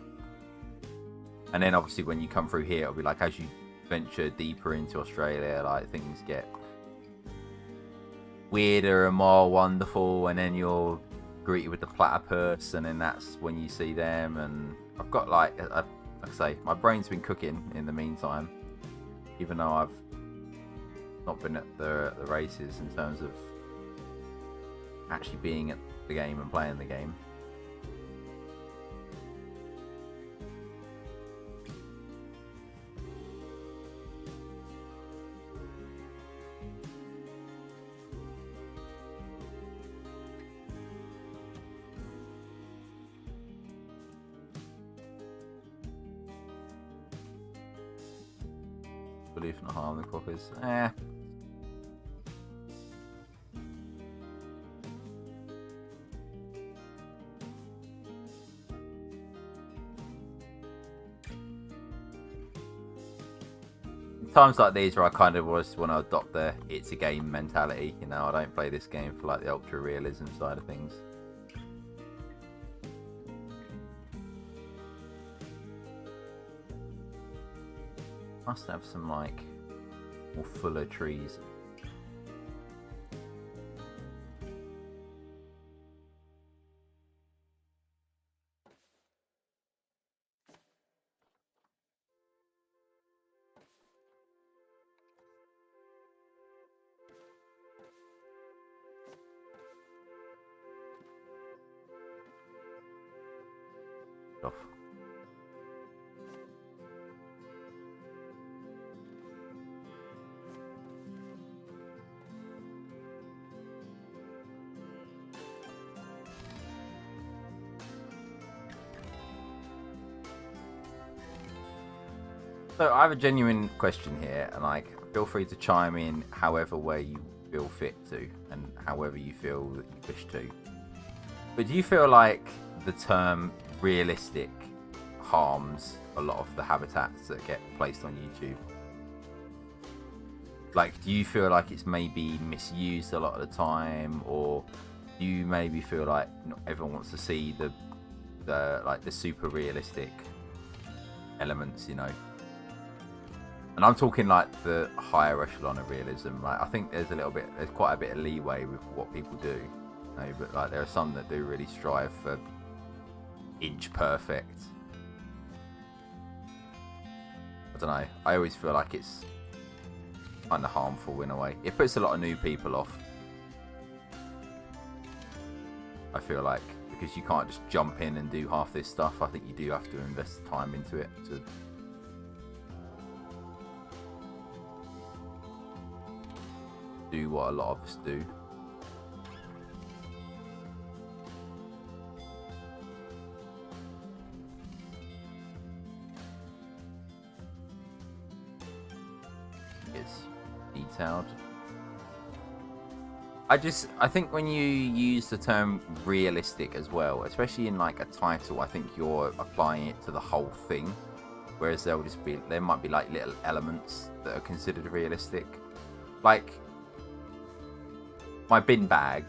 And then obviously when you come through here, it'll be like as you venture deeper into Australia, like things get weirder and more wonderful, and then you're greeted with the platypus, and then that's when you see them. And I've got like I say, my brain's been cooking in the meantime, even though I've not been at the races in terms of actually being at the game and playing the game. Belief not harm the quokkas. Times like these where I kind of was want to adopt the it's a game mentality, you know. I don't play this game for like the ultra realism side of things. Must have some like more fuller trees. Off. So I have a genuine question here, and like, feel free to chime in however way you feel fit to, and however you feel that you wish to. But do you feel like the term realistic harms a lot of the habitats that get placed on YouTube? Like, do you feel like it's maybe misused a lot of the time, or do you maybe feel like not everyone wants to see the like the super realistic elements, you know? And I'm talking like the higher echelon of realism. Like, I think there's quite a bit of leeway with what people do. You know, but like there are some that do really strive for inch perfect. I don't know. I always feel like it's kind of harmful in a way. It puts a lot of new people off. I feel like, because you can't just jump in and do half this stuff. I think you do have to invest time into it to do what a lot of us do. It's detailed. I think when you use the term realistic as well, especially in like a title, I think you're applying it to the whole thing. Whereas there might be like little elements that are considered realistic. Like my bin bag.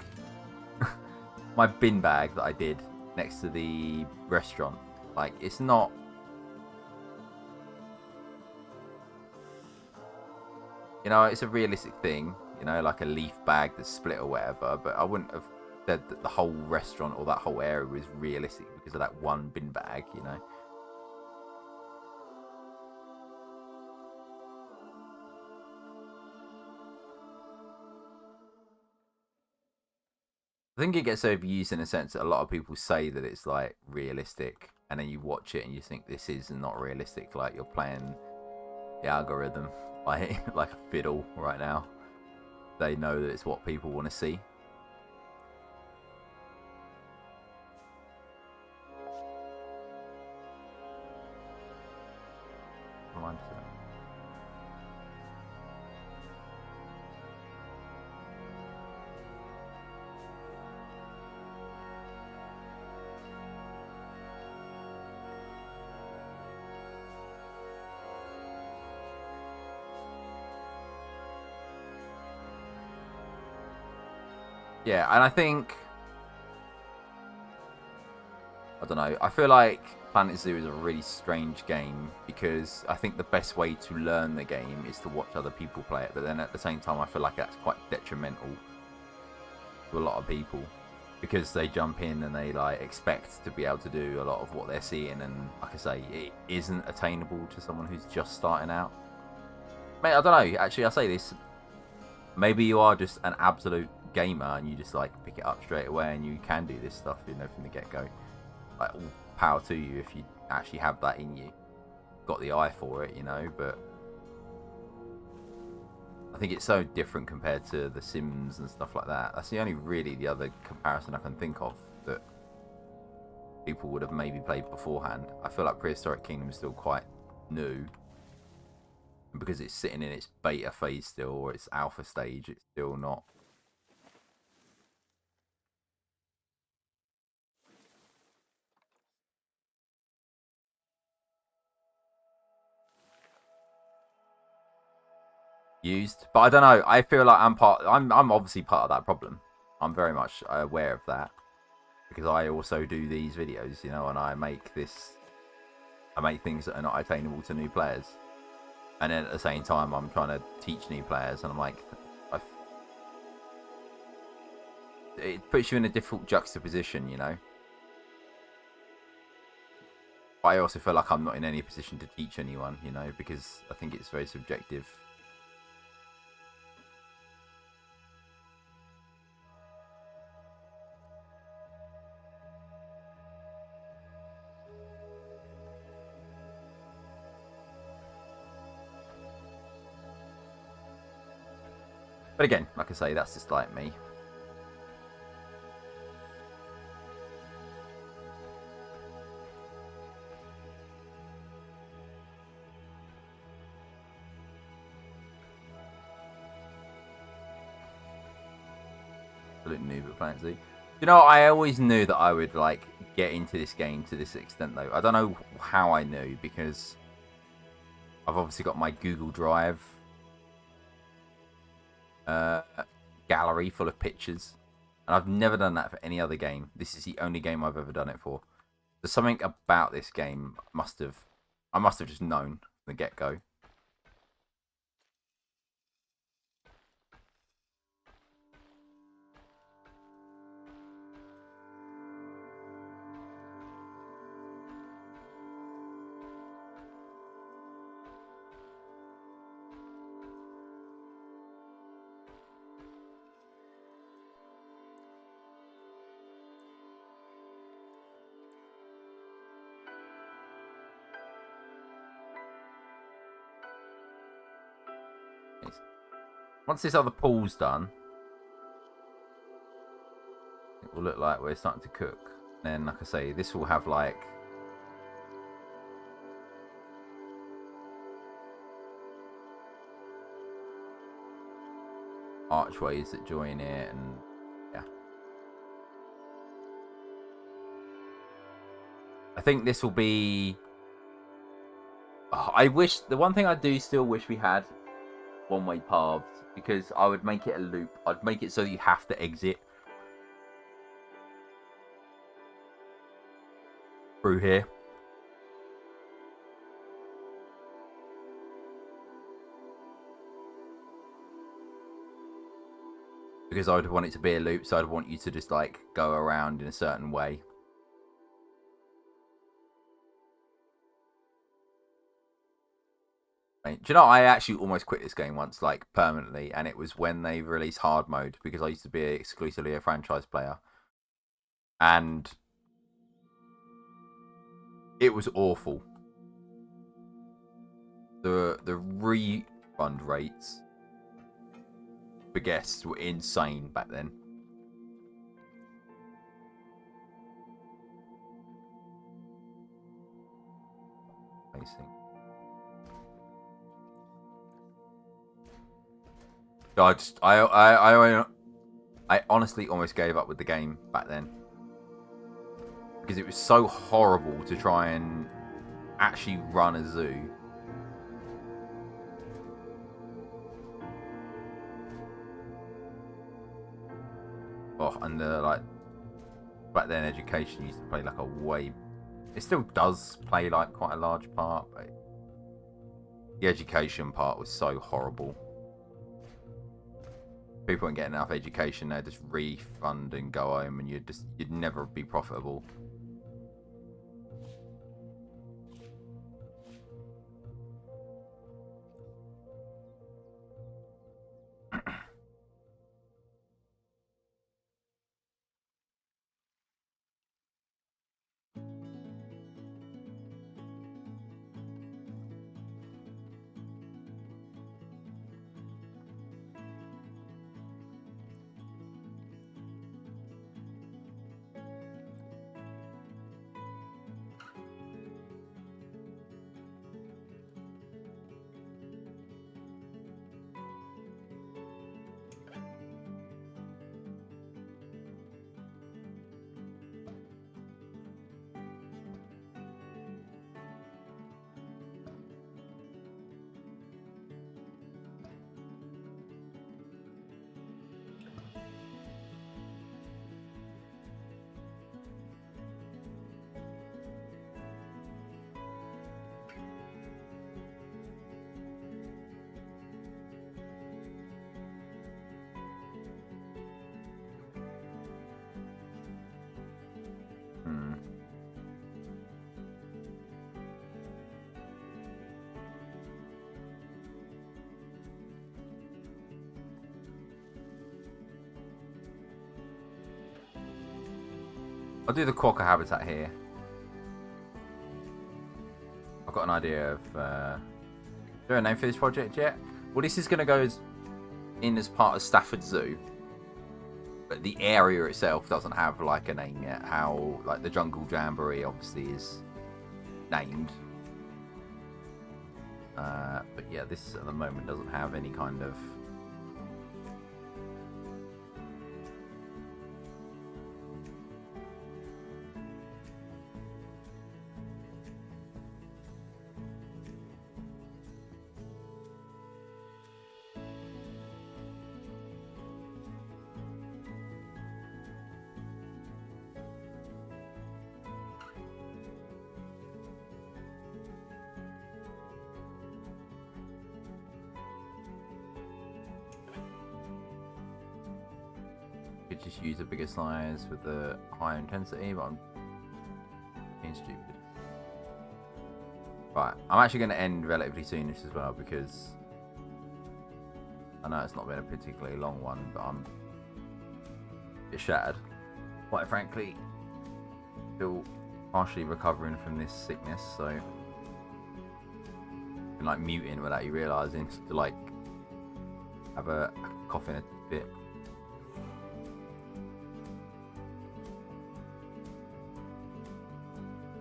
My bin bag that I did next to the restaurant. Like, it's not... You know, it's a realistic thing. You know, like a leaf bag that's split or whatever. But I wouldn't have said that the whole restaurant or that whole area was realistic because of that one bin bag, you know. I think it gets overused in a sense that a lot of people say that it's like realistic, and then you watch it and you think this is not realistic. Like you're playing the algorithm like a fiddle right now. They know that it's what people want to see. Yeah, and I think... I don't know. I feel like Planet Zoo is a really strange game because I think the best way to learn the game is to watch other people play it. But then at the same time, I feel like that's quite detrimental to a lot of people because they jump in and they like expect to be able to do a lot of what they're seeing. And like I say, it isn't attainable to someone who's just starting out. Mate, I don't know. Actually, I say this. Maybe you are just an absolute gamer and you just like pick it up straight away and you can do this stuff, you know, from the get-go. Like, all power to you if you actually have that in you, got the eye for it, you know. But I think it's so different compared to the Sims and stuff like that. That's the other comparison I can think of that people would have maybe played beforehand. I feel like Prehistoric Kingdom is still quite new, and because it's sitting in its beta phase still, or its alpha stage, it's still not used. But I don't know, I feel like I'm obviously part of that problem. I'm very much aware of that because I also do these videos, you know, and I make things that are not attainable to new players, and then at the same time I'm trying to teach new players, and I'm like, it puts you in a difficult juxtaposition, you know. But I also feel like I'm not in any position to teach anyone, you know, because I think it's very subjective. But again, like I say, that's just like me. Absolute noob at Planet Zoo. You know, I always knew that I would like get into this game to this extent, though. I don't know how I knew, because I've obviously got my Google Drive gallery full of pictures, and I've never done that for any other game. This is the only game I've ever done it for. There's something about this game I must have just known from the get-go. Once this other pool's done, it will look like we're starting to cook. Then, like I say, this will have like archways that join it, and yeah. I think this will be... Oh, I wish... The one thing I do still wish we had one-way paths, because I would make it a loop. I'd make it so you have to exit through here. Because I would want it to be a loop, so I'd want you to just like go around in a certain way. Do you know, I actually almost quit this game once, like permanently, and it was when they released hard mode, because I used to be exclusively a franchise player, and it was awful. The refund rates for guests were insane back then. Amazing. I honestly almost gave up with the game back then, because it was so horrible to try and actually run a zoo. Oh, and the like back then education used to play like a way. It still does play like quite a large part, but the education part was so horrible. People weren't getting enough education, they'd just refund and go home, and you'd never be profitable. I'll do the quokka habitat here. I've got an idea of... is there a name for this project yet? Well, this is going to go in as part of Stafford Zoo. But the area itself doesn't have like a name yet. How, like, the Jungle Jamboree obviously is named. But yeah, this at the moment doesn't have any kind of... Could just use a bigger size with the higher intensity, but I'm being stupid. Right, I'm actually going to end relatively soonish as well, because I know it's not been a particularly long one, but I'm a bit shattered. Quite frankly, still partially recovering from this sickness, so I've been like muting without you realising, to like have a cough in a bit.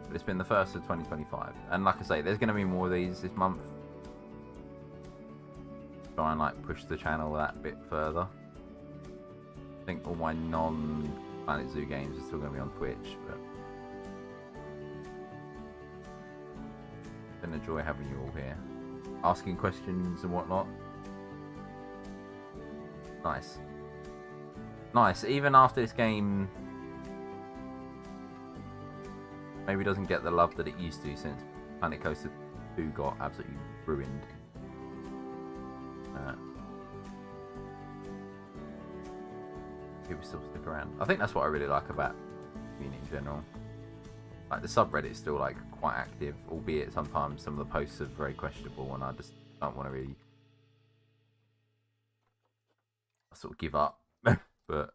But it's been the first of 2025, and like I say, there's going to be more of these this month. Try and like push the channel that bit further. I think all my non-Planet Zoo games are still going to be on Twitch, but I enjoy having you all here, asking questions and whatnot. Nice. Nice. Even after this game maybe doesn't get the love that it used to since Planet Coaster 2 got absolutely ruined. People still stick around. I think that's what I really like about community in general. Like the subreddit is still like quite active, albeit sometimes some of the posts are very questionable, and I just don't want to really sort of give up. But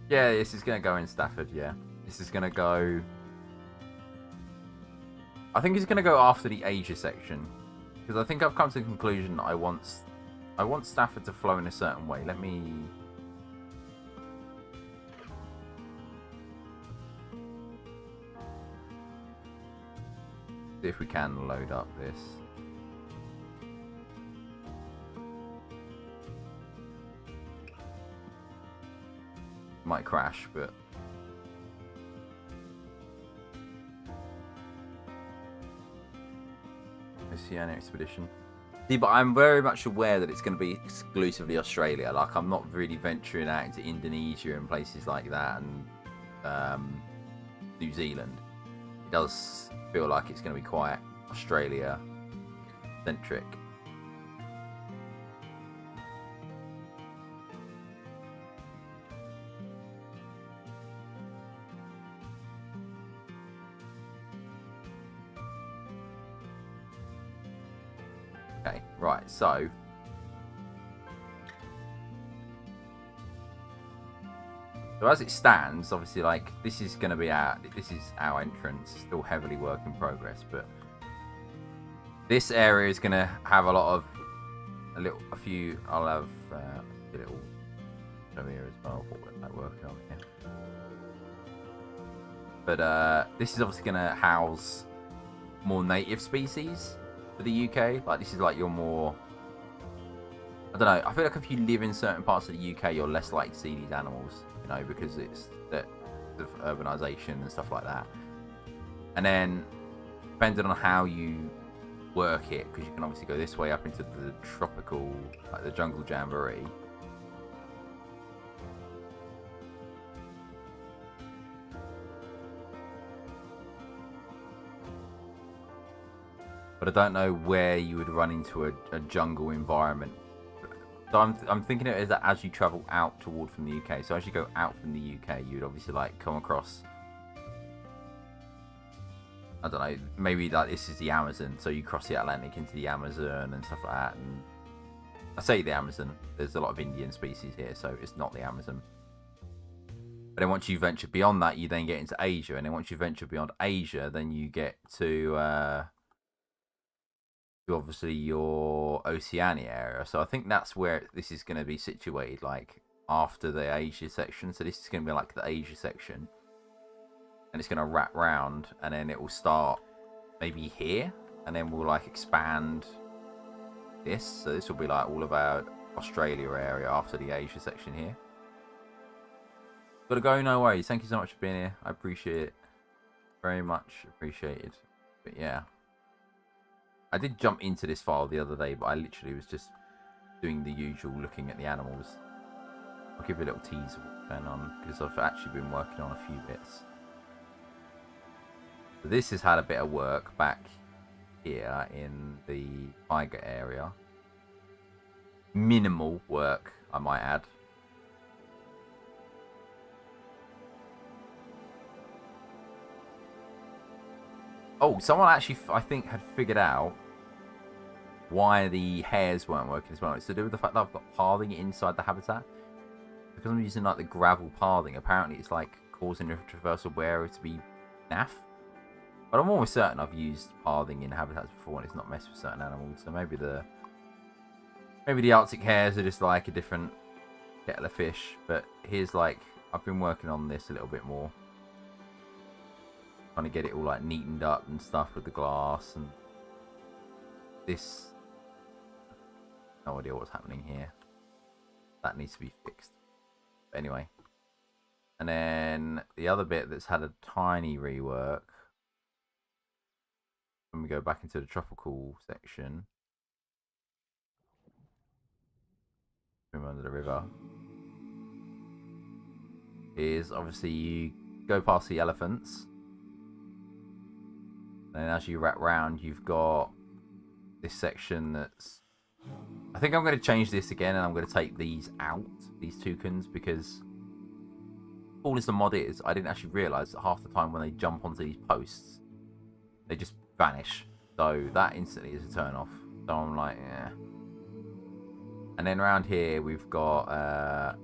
yeah, this is going to go in Stafford, yeah. This is going to go... I think it's going to go after the Asia section. Because I think I've come to the conclusion that I want Stafford to flow in a certain way. Let me... see if we can load up this. Might crash, but Oceania expedition. See, but I'm very much aware that it's going to be exclusively Australia. Like, I'm not really venturing out into Indonesia and places like that, and New Zealand. It does feel like it's going to be quite Australia centric. Okay, right, so as it stands, obviously, like, this is our entrance, still heavily work in progress, but this area is going to have I'll have a little show here as well, what we're working on here. But this is obviously going to house more native species for the UK. Like, this is like your more, I don't know, I feel like if you live in certain parts of the UK, you're less likely to see these animals, you know, because it's the urbanisation and stuff like that. And then, depending on how you work it, because you can obviously go this way up into the tropical, like the jungle jamboree. But I don't know where you would run into a jungle environment. So I'm thinking of it as you travel out toward from the UK. So as you go out from the UK, you'd obviously like come across, I don't know, maybe like this is the Amazon. So you cross the Atlantic into the Amazon and stuff like that. And I say the Amazon, there's a lot of Indian species here, so it's not the Amazon. But then once you venture beyond that, you then get into Asia. And then once you venture beyond Asia, then you get to to obviously your Oceania area. So I think that's where this is going to be situated, like after the Asia section. So this is going to be like the Asia section, and it's going to wrap round, and then it will start maybe here, and then we'll like expand this. So this will be like all of our Australia area after the Asia section here. Gotta go, no worries. Thank you so much for being here. I appreciate it. Very much appreciated. But yeah, I did jump into this file the other day, but I literally was just doing the usual, looking at the animals. I'll give you a little tease of what's going on, because I've actually been working on a few bits. So this has had a bit of work back here in the tiger area. Minimal work, I might add. Oh, someone actually, I think, had figured out why the hairs weren't working as well. It's to do with the fact that I've got pathing inside the habitat. Because I'm using like the gravel pathing, apparently it's like causing the traversal area to be naff. But I'm almost certain I've used pathing in habitats before and it's not messed with certain animals. So maybe the Arctic hares are just like a different kettle of fish. But here's like, I've been working on this a little bit more. Trying to get it all like neatened up and stuff with the glass and this. No idea what's happening here. That needs to be fixed. But anyway, and then the other bit that's had a tiny rework. When we go back into the tropical section, swim under the river, is obviously you go past the elephants. And as you wrap round, you've got this section that's... I think I'm going to change this again, and I'm going to take these out, these toucans, because all as the mod is, I didn't actually realise that half the time when they jump onto these posts, they just vanish. So that instantly is a turn off. So I'm like, yeah. And then around here, we've got...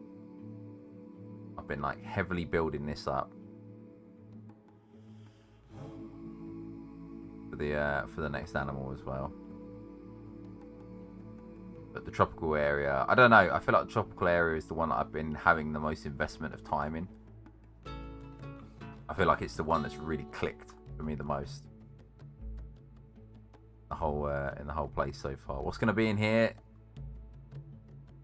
I've been like heavily building this up. For the next animal as well. But the tropical area, I don't know, I feel like the tropical area is the one that I've been having the most investment of time in. I feel like it's the one that's really clicked for me the most. The whole in the whole place so far. What's going to be in here?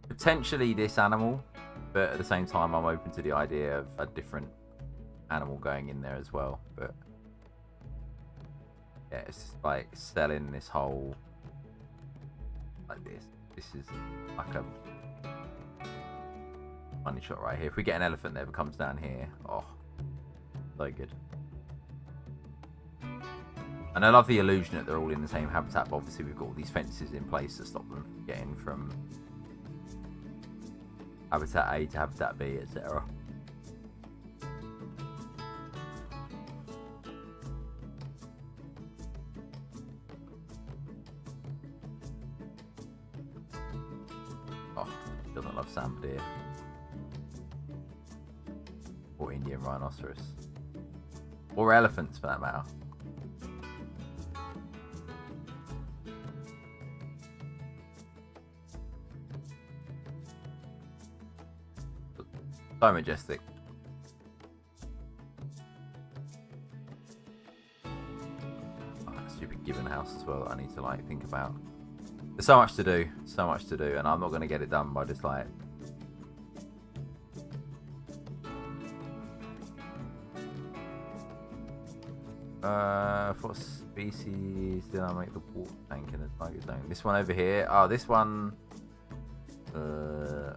Potentially this animal, but at the same time I'm open to the idea of a different animal going in there as well. But yeah, it's just like selling this whole like this. This is like a money shot right here. If we get an elephant that ever comes down here, oh, so good. And I love the illusion that they're all in the same habitat, but obviously we've got all these fences in place to stop them from getting from habitat A to habitat B, etc. Doesn't love sand deer or Indian rhinoceros or elephants for that matter. So majestic. Oh, stupid gibbon house as well that I need to like think about. There's so much to do, and I'm not going to get it done by just like... what species did I make the water tank in the tiger zone? This one over here. Oh, this one... in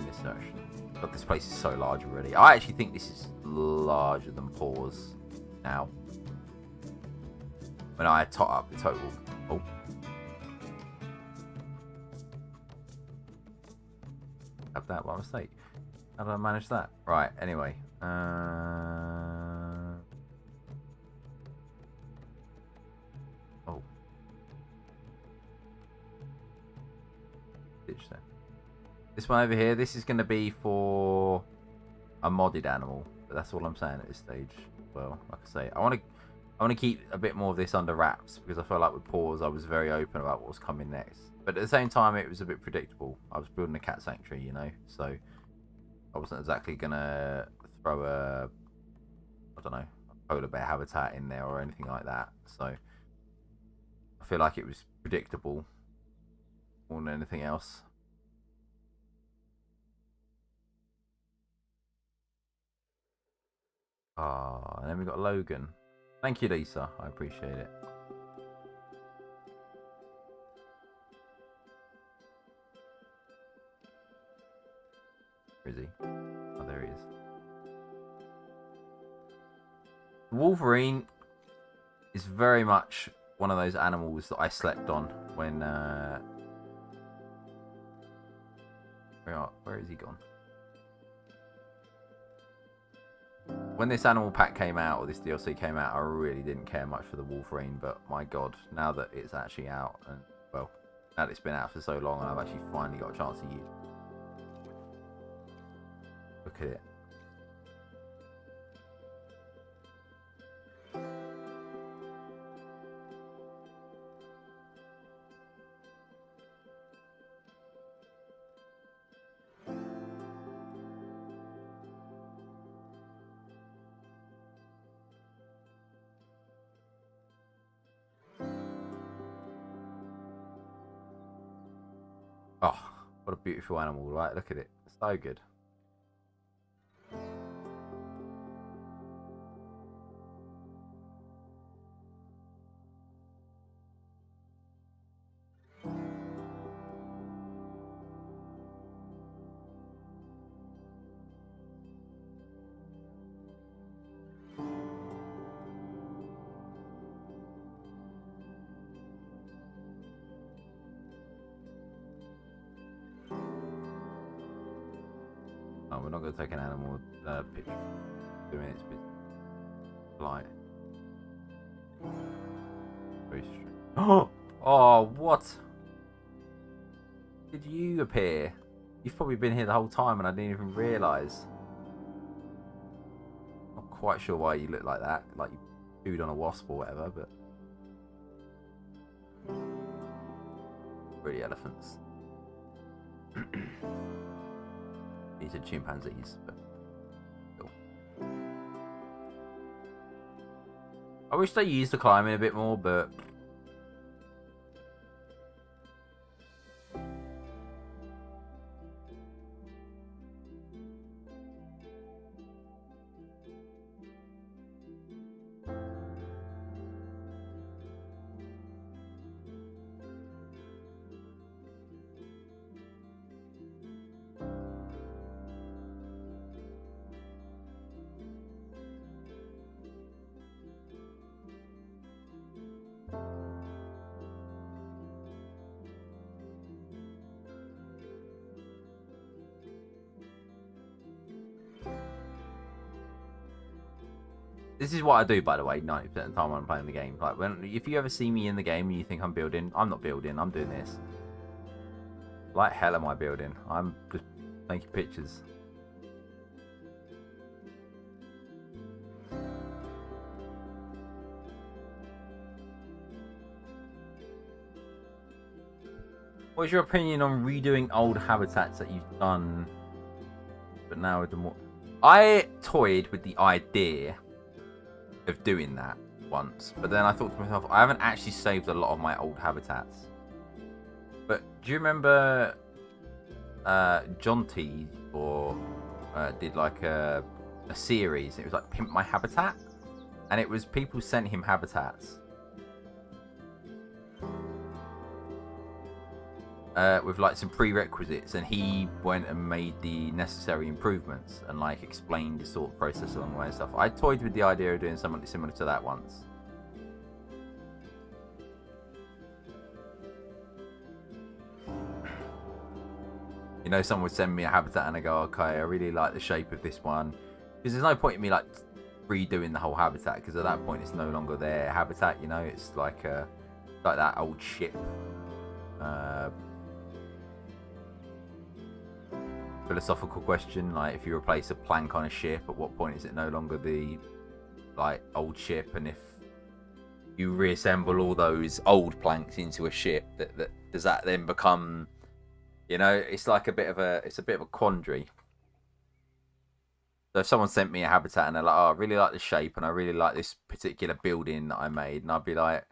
this section. God, this place is so large already. I actually think this is larger than Paws now. When I tot up the total... Oh. Have that by mistake. How did I manage that? Right, anyway. Oh. Ditch there. This one over here, this is going to be for a modded animal. But that's all I'm saying at this stage. Well, like I say, I want to I want to keep a bit more of this under wraps because I felt like with Paws I was very open about what was coming next. But at the same time, it was a bit predictable. I was building a cat sanctuary, you know, so I wasn't exactly gonna throw a, I don't know, a polar bear habitat in there or anything like that. So I feel like it was predictable more than anything else. Ah, and then we got Logan. Thank you, Lisa. I appreciate it. Where is he? Oh, there he is. Wolverine is very much one of those animals that I slept on when. Where is he gone? When this animal pack came out, or this DLC came out, I really didn't care much for the Wolverine, but my god, now that it's actually out, and well, now that it's been out for so long, and I've actually finally got a chance to use it. Look at it. Oh, what a beautiful animal, right? Look at it. It's so good. Oh, we're not going to take an animal picture. 2 minutes, flight. Very strange. Oh, what? Did you appear? You've probably been here the whole time and I didn't even realise. Not quite sure why you look like that, like you chewed on a wasp or whatever, but really elephants. These are chimpanzees, but still. I wish they used the climbing a bit more, but this is what I do, by the way, 90% of the time when I'm playing the game. Like, if you ever see me in the game and you think I'm building, I'm not building, I'm doing this. Like hell am I building? I'm just making pictures. What's your opinion on redoing old habitats that you've done, but now with the more... I toyed with the idea of doing that once, but then I thought to myself, I haven't actually saved a lot of my old habitats. But do you remember John T did like a series? It was like Pimp My Habitat, and it was people sent him habitats with like some prerequisites, and he went and made the necessary improvements and like explained the sort of process along the way and stuff. I toyed with the idea of doing something similar to that once. You know, someone would send me a habitat and I go, okay, I really like the shape of this one. Because there's no point in me like redoing the whole habitat, because at that point it's no longer their habitat, you know. It's like that old ship philosophical question, like if you replace a plank on a ship, at what point is it no longer the like old ship? And if you reassemble all those old planks into a ship. That does that then become, you know, it's like a bit of a quandary. So if someone sent me a habitat and they're like, oh, I really like the shape and I really like this particular building that I made, and I'd be like,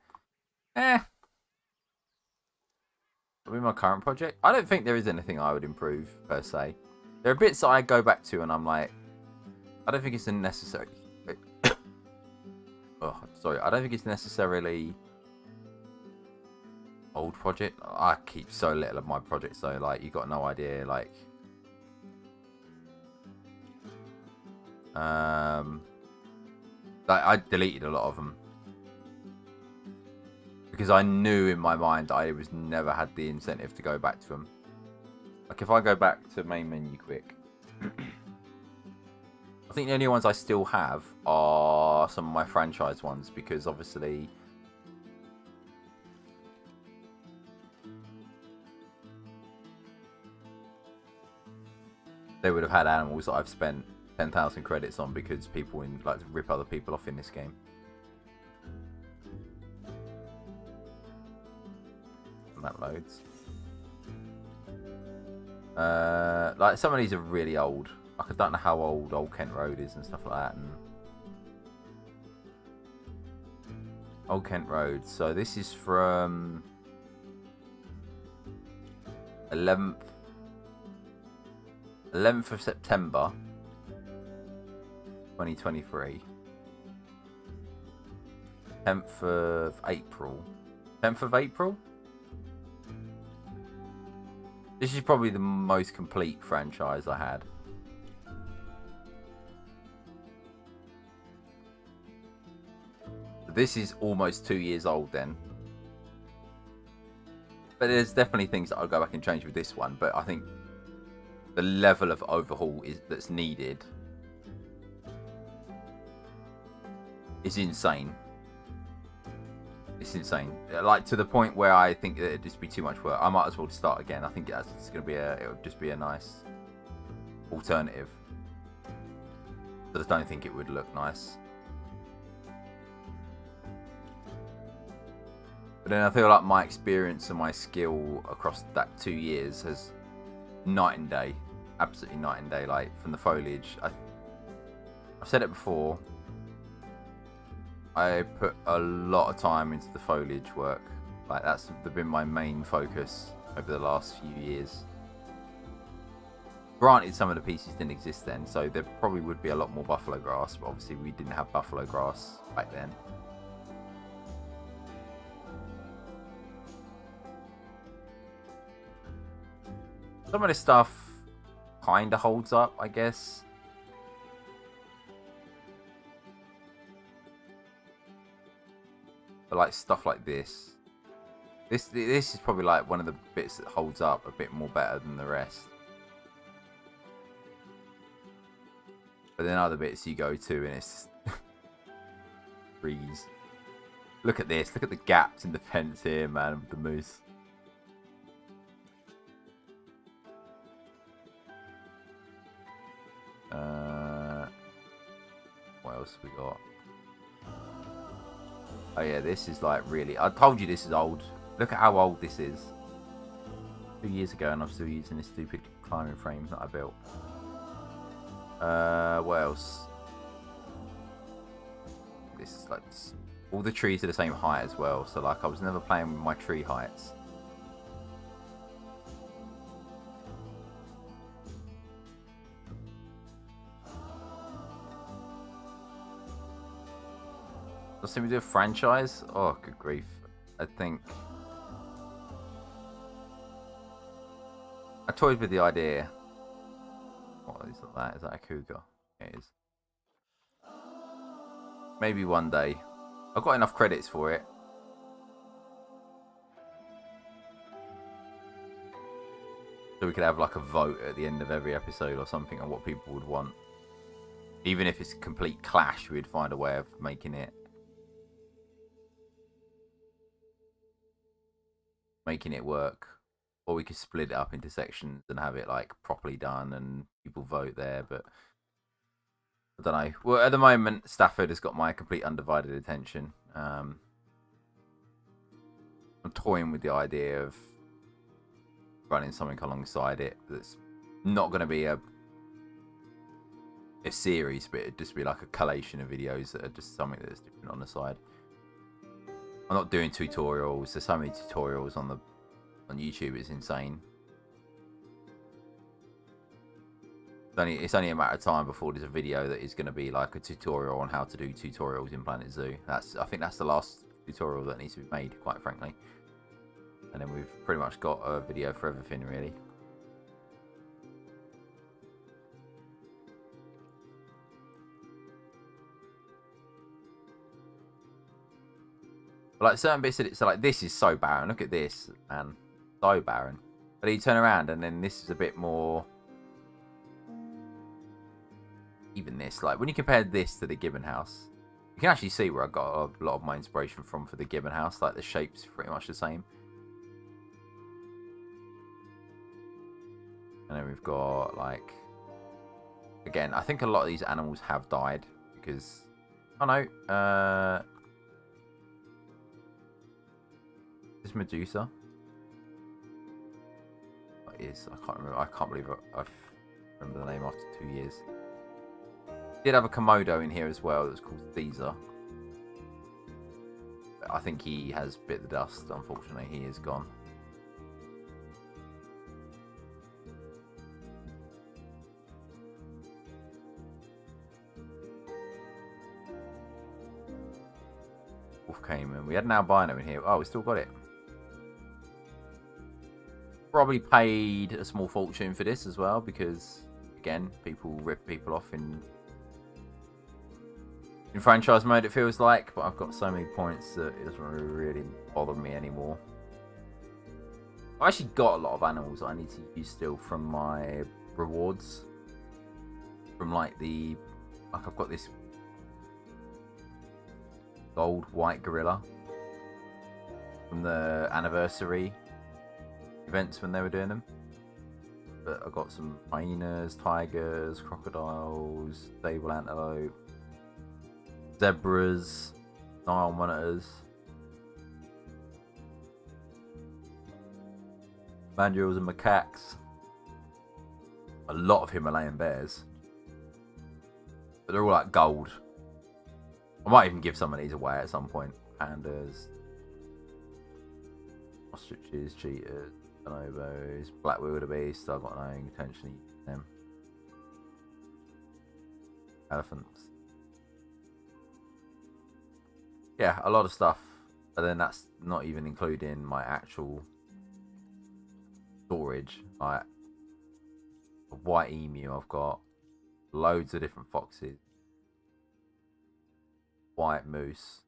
with my current project, I don't think there is anything I would improve per se. There are bits that I go back to and I'm like, I don't think it's a necessary. Oh, sorry, I don't think it's necessarily old project. I keep so little of my projects though, like you got no idea. Like, I deleted a lot of them because I knew in my mind I was never had the incentive to go back to them. Like if I go back to main menu quick, I think the only ones I still have are some of my franchise ones, because obviously they would have had animals that I've spent 10,000 credits on because people like to rip other people off in this game. And that loads. Like some of these are really old. Like I don't know how old Old Kent Road is and stuff like that. And Old Kent Road. So this is from 11th of September 2023. 10th of April. 10th of April? This is probably the most complete franchise I had. This is almost 2 years old then. But there's definitely things that I'll go back and change with this one. But I think the level of overhaul that's needed is insane. It's insane. Like to the point where I think it'd just be too much work. I might as well start again. I think it's gonna be it would just be a nice alternative. I just don't think it would look nice. But then I feel like my experience and my skill across that 2 years has night and day, absolutely night and day. Like from the foliage, I've said it before. I put a lot of time into the foliage work. Like that's been my main focus over the last few years. Granted, some of the pieces didn't exist then, so there probably would be a lot more buffalo grass. But obviously, we didn't have buffalo grass back then. Some of this stuff kind of holds up, I guess. But like stuff like this is probably like one of the bits that holds up a bit more better than the rest. But then other bits you go to and it's trees. Look at this. Look at the gaps in the fence here, man, with the moose. What else have we got? Oh yeah, this is like really... I told you this is old. Look at how old this is. 2 years ago and I'm still using this stupid climbing frame that I built. What else? This is like... all the trees are the same height as well. So like I was never playing with my tree heights. Let's see, we do a franchise. Oh, good grief! I think I toyed with the idea. What is that? Is that a cougar? It is. Maybe one day. I've got enough credits for it. So we could have like a vote at the end of every episode or something on what people would want. Even if it's a complete clash, we'd find a way of making it work. Or we could split it up into sections and have it like properly done and people vote there, but I don't know. Well, at the moment, Stafford has got my complete undivided attention. I'm toying with the idea of running something alongside it that's not going to be a series, but it'd just be like a collation of videos that are just something that's different on the side. I'm not doing tutorials. There's so many tutorials on YouTube. It's insane. It's only a matter of time before there's a video that is going to be like a tutorial on how to do tutorials in Planet Zoo. I think that's the last tutorial that needs to be made, quite frankly. And then we've pretty much got a video for everything, really. But like certain bits of it, so like this is so barren. Look at this, man, so barren. But you turn around and then this is a bit more. Even this, like when you compare this to the Gibbon house, you can actually see where I got a lot of my inspiration from for the Gibbon house. Like the shape's pretty much the same. And then we've got like, again, I think a lot of these animals have died because, oh no, this Medusa. What is? I can't remember. I can't believe I remember the name after 2 years. Did have a Komodo in here as well that was called Caesar. I think he has bit the dust, unfortunately. He is gone. Wolf Cayman. We had an albino in here. Oh, we still got it. Probably paid a small fortune for this as well because, again, people rip people off in franchise mode, it feels like, but I've got so many points that it doesn't really bother me anymore. I've actually got a lot of animals that I need to use still from my rewards. From like I've got this gold white gorilla from the anniversary events when they were doing them. But I've got some hyenas, tigers, crocodiles, sable antelope, zebras, Nile monitors, mandrills and macaques, a lot of Himalayan bears, but they're all like gold. I might even give some of these away at some point. Pandas, ostriches, cheetahs, bonobos, black wildebeest. I've got no intention of using them. Elephants. Yeah, a lot of stuff, but then that's not even including my actual storage. Like a white emu, I've got loads of different foxes, white moose.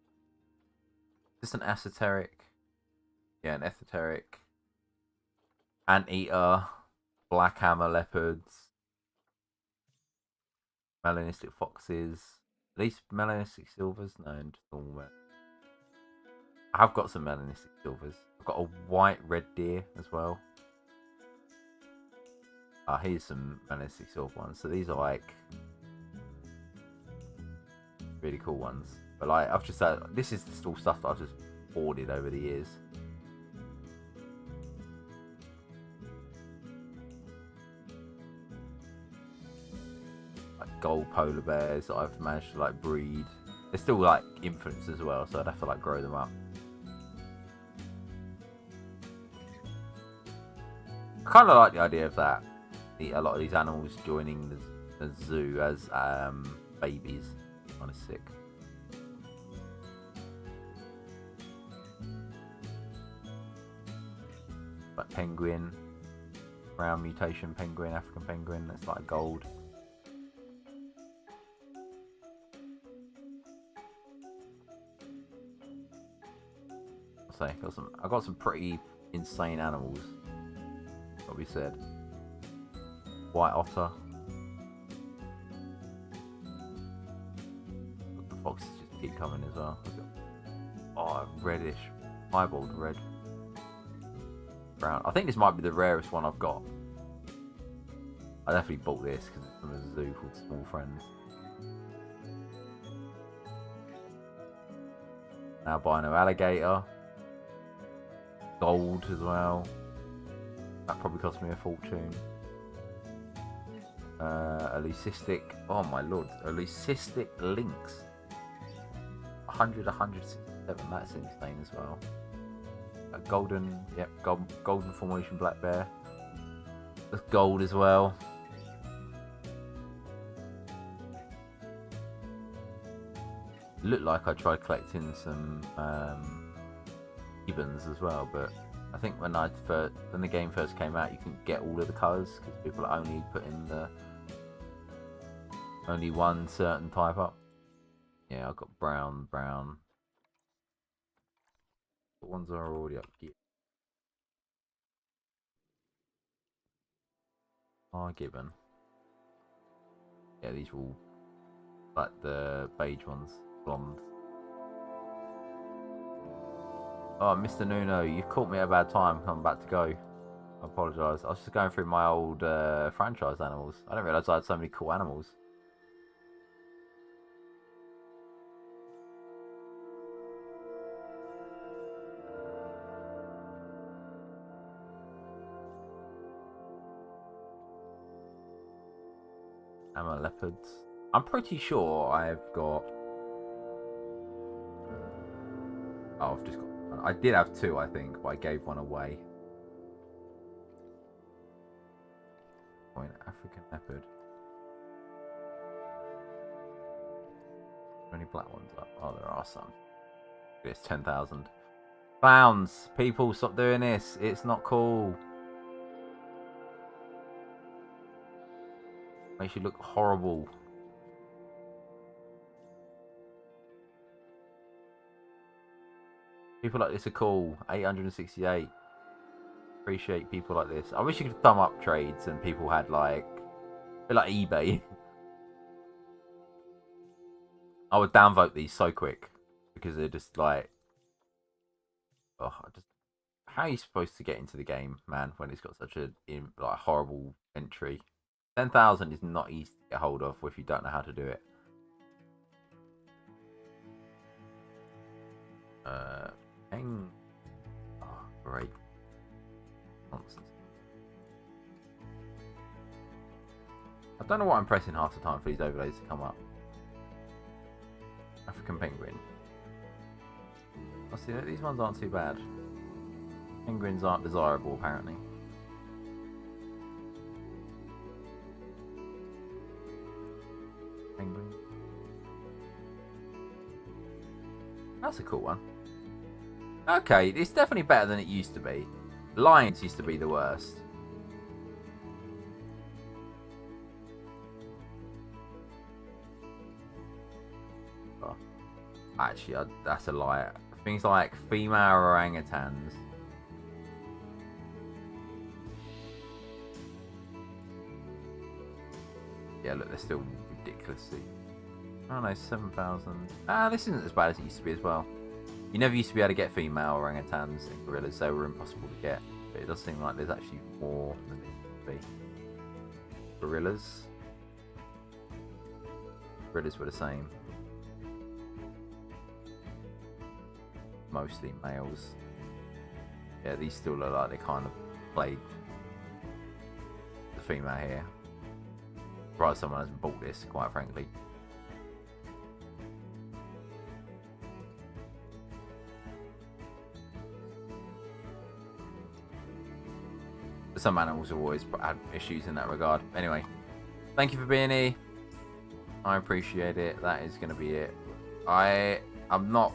Is this an esoteric? Yeah, an esoteric. Anteater, black hammer leopards, melanistic foxes. Are these melanistic silvers? No, just normal. I have got some melanistic silvers. I've got a white red deer as well. Here's some melanistic silver ones. So these are like really cool ones. But like I've just said, this is just all stuff that I've just hoarded over the years. Gold polar bears that I've managed to like breed. They're still like infants as well, so I'd have to like grow them up. I kind of like the idea of that. A lot of these animals joining the zoo as babies. Kind of sick. Like penguin, brown mutation penguin, African penguin. That's like gold. I got some pretty insane animals. What we said. White otter. The foxes just keep coming as well. Oh, reddish, eyeballed red, brown. I think this might be the rarest one I've got. I definitely bought this because it's from a zoo called Small Friends. Albino alligator. gold as well. That probably cost me a fortune. A leucistic. Oh my lord. A leucistic lynx. 167. That's insane as well. A golden. Yep. Golden formation black bear. That's gold as well. Looked like I tried collecting some gibbons as well, but I think when the game first came out, you couldn't get all of the colours because people are only putting only one certain type up. Yeah, I've got brown. The ones are already up here. Gibbon. Yeah, these are all like the beige ones, blonde. Oh, Mr. Nuno, you've caught me at a bad time. I'm about to go. I apologise. I was just going through my old franchise animals. I didn't realise I had so many cool animals. Hammer leopards. I'm pretty sure I've got... Oh, I've just got... I did have two, I think, but I gave one away. An African leopard. How many black ones up? Oh, there are some. It's 10,000 pounds. People, stop doing this. It's not cool. Makes you look horrible. People like this are cool. 868. Appreciate people like this. I wish you could thumb up trades and people had like a bit like eBay. I would downvote these so quick because they're just like, oh, how are you supposed to get into the game, man, when it's got such a like horrible entry? 10,000 is not easy to get hold of if you don't know how to do it. Oh, great. Nonsense. I don't know what I'm pressing half the time for these overlays to come up. African penguin. I see that these ones aren't too bad. Penguins aren't desirable, apparently. Penguin. That's a cool one. Okay, it's definitely better than it used to be. Lions used to be the worst. Oh, actually, that's a lie. Things like female orangutans. Yeah, look, they're still ridiculously. Oh no, 7,000. Ah, this isn't as bad as it used to be as well. You never used to be able to get female orangutans and gorillas. They were impossible to get. But it does seem like there's actually more than there used to be. Gorillas. Gorillas were the same. Mostly males. Yeah, these still look like they kind of played the female here. Surprised someone hasn't bought this, quite frankly. But some animals have always had issues in that regard. Anyway, thank you for being here. I appreciate it. That is going to be it. I'm not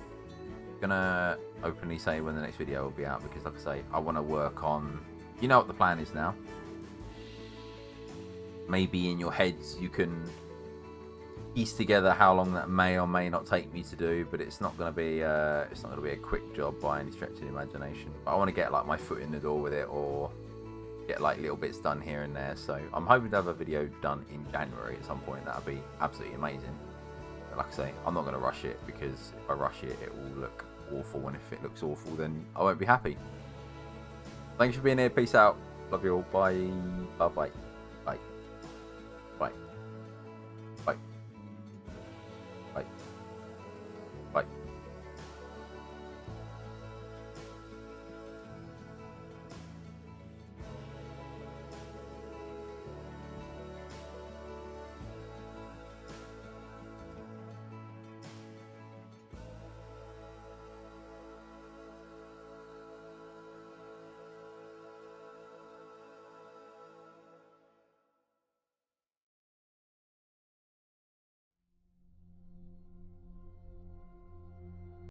going to openly say when the next video will be out because, like I say, I want to work on... You know what the plan is now. Maybe in your heads you can piece together how long that may or may not take me to do, but it's not going to be a quick job by any stretch of the imagination. But I want to get like my foot in the door with it, or get like little bits done here and there. So I'm hoping to have a video done in January at some point. That would be absolutely amazing. But like I say, I'm not going to rush it because if I rush it, it will look awful, and if it looks awful, then I won't be happy. Thanks for being here. Peace out. Love you all. Bye. Bye. Bye. Bye. Bye.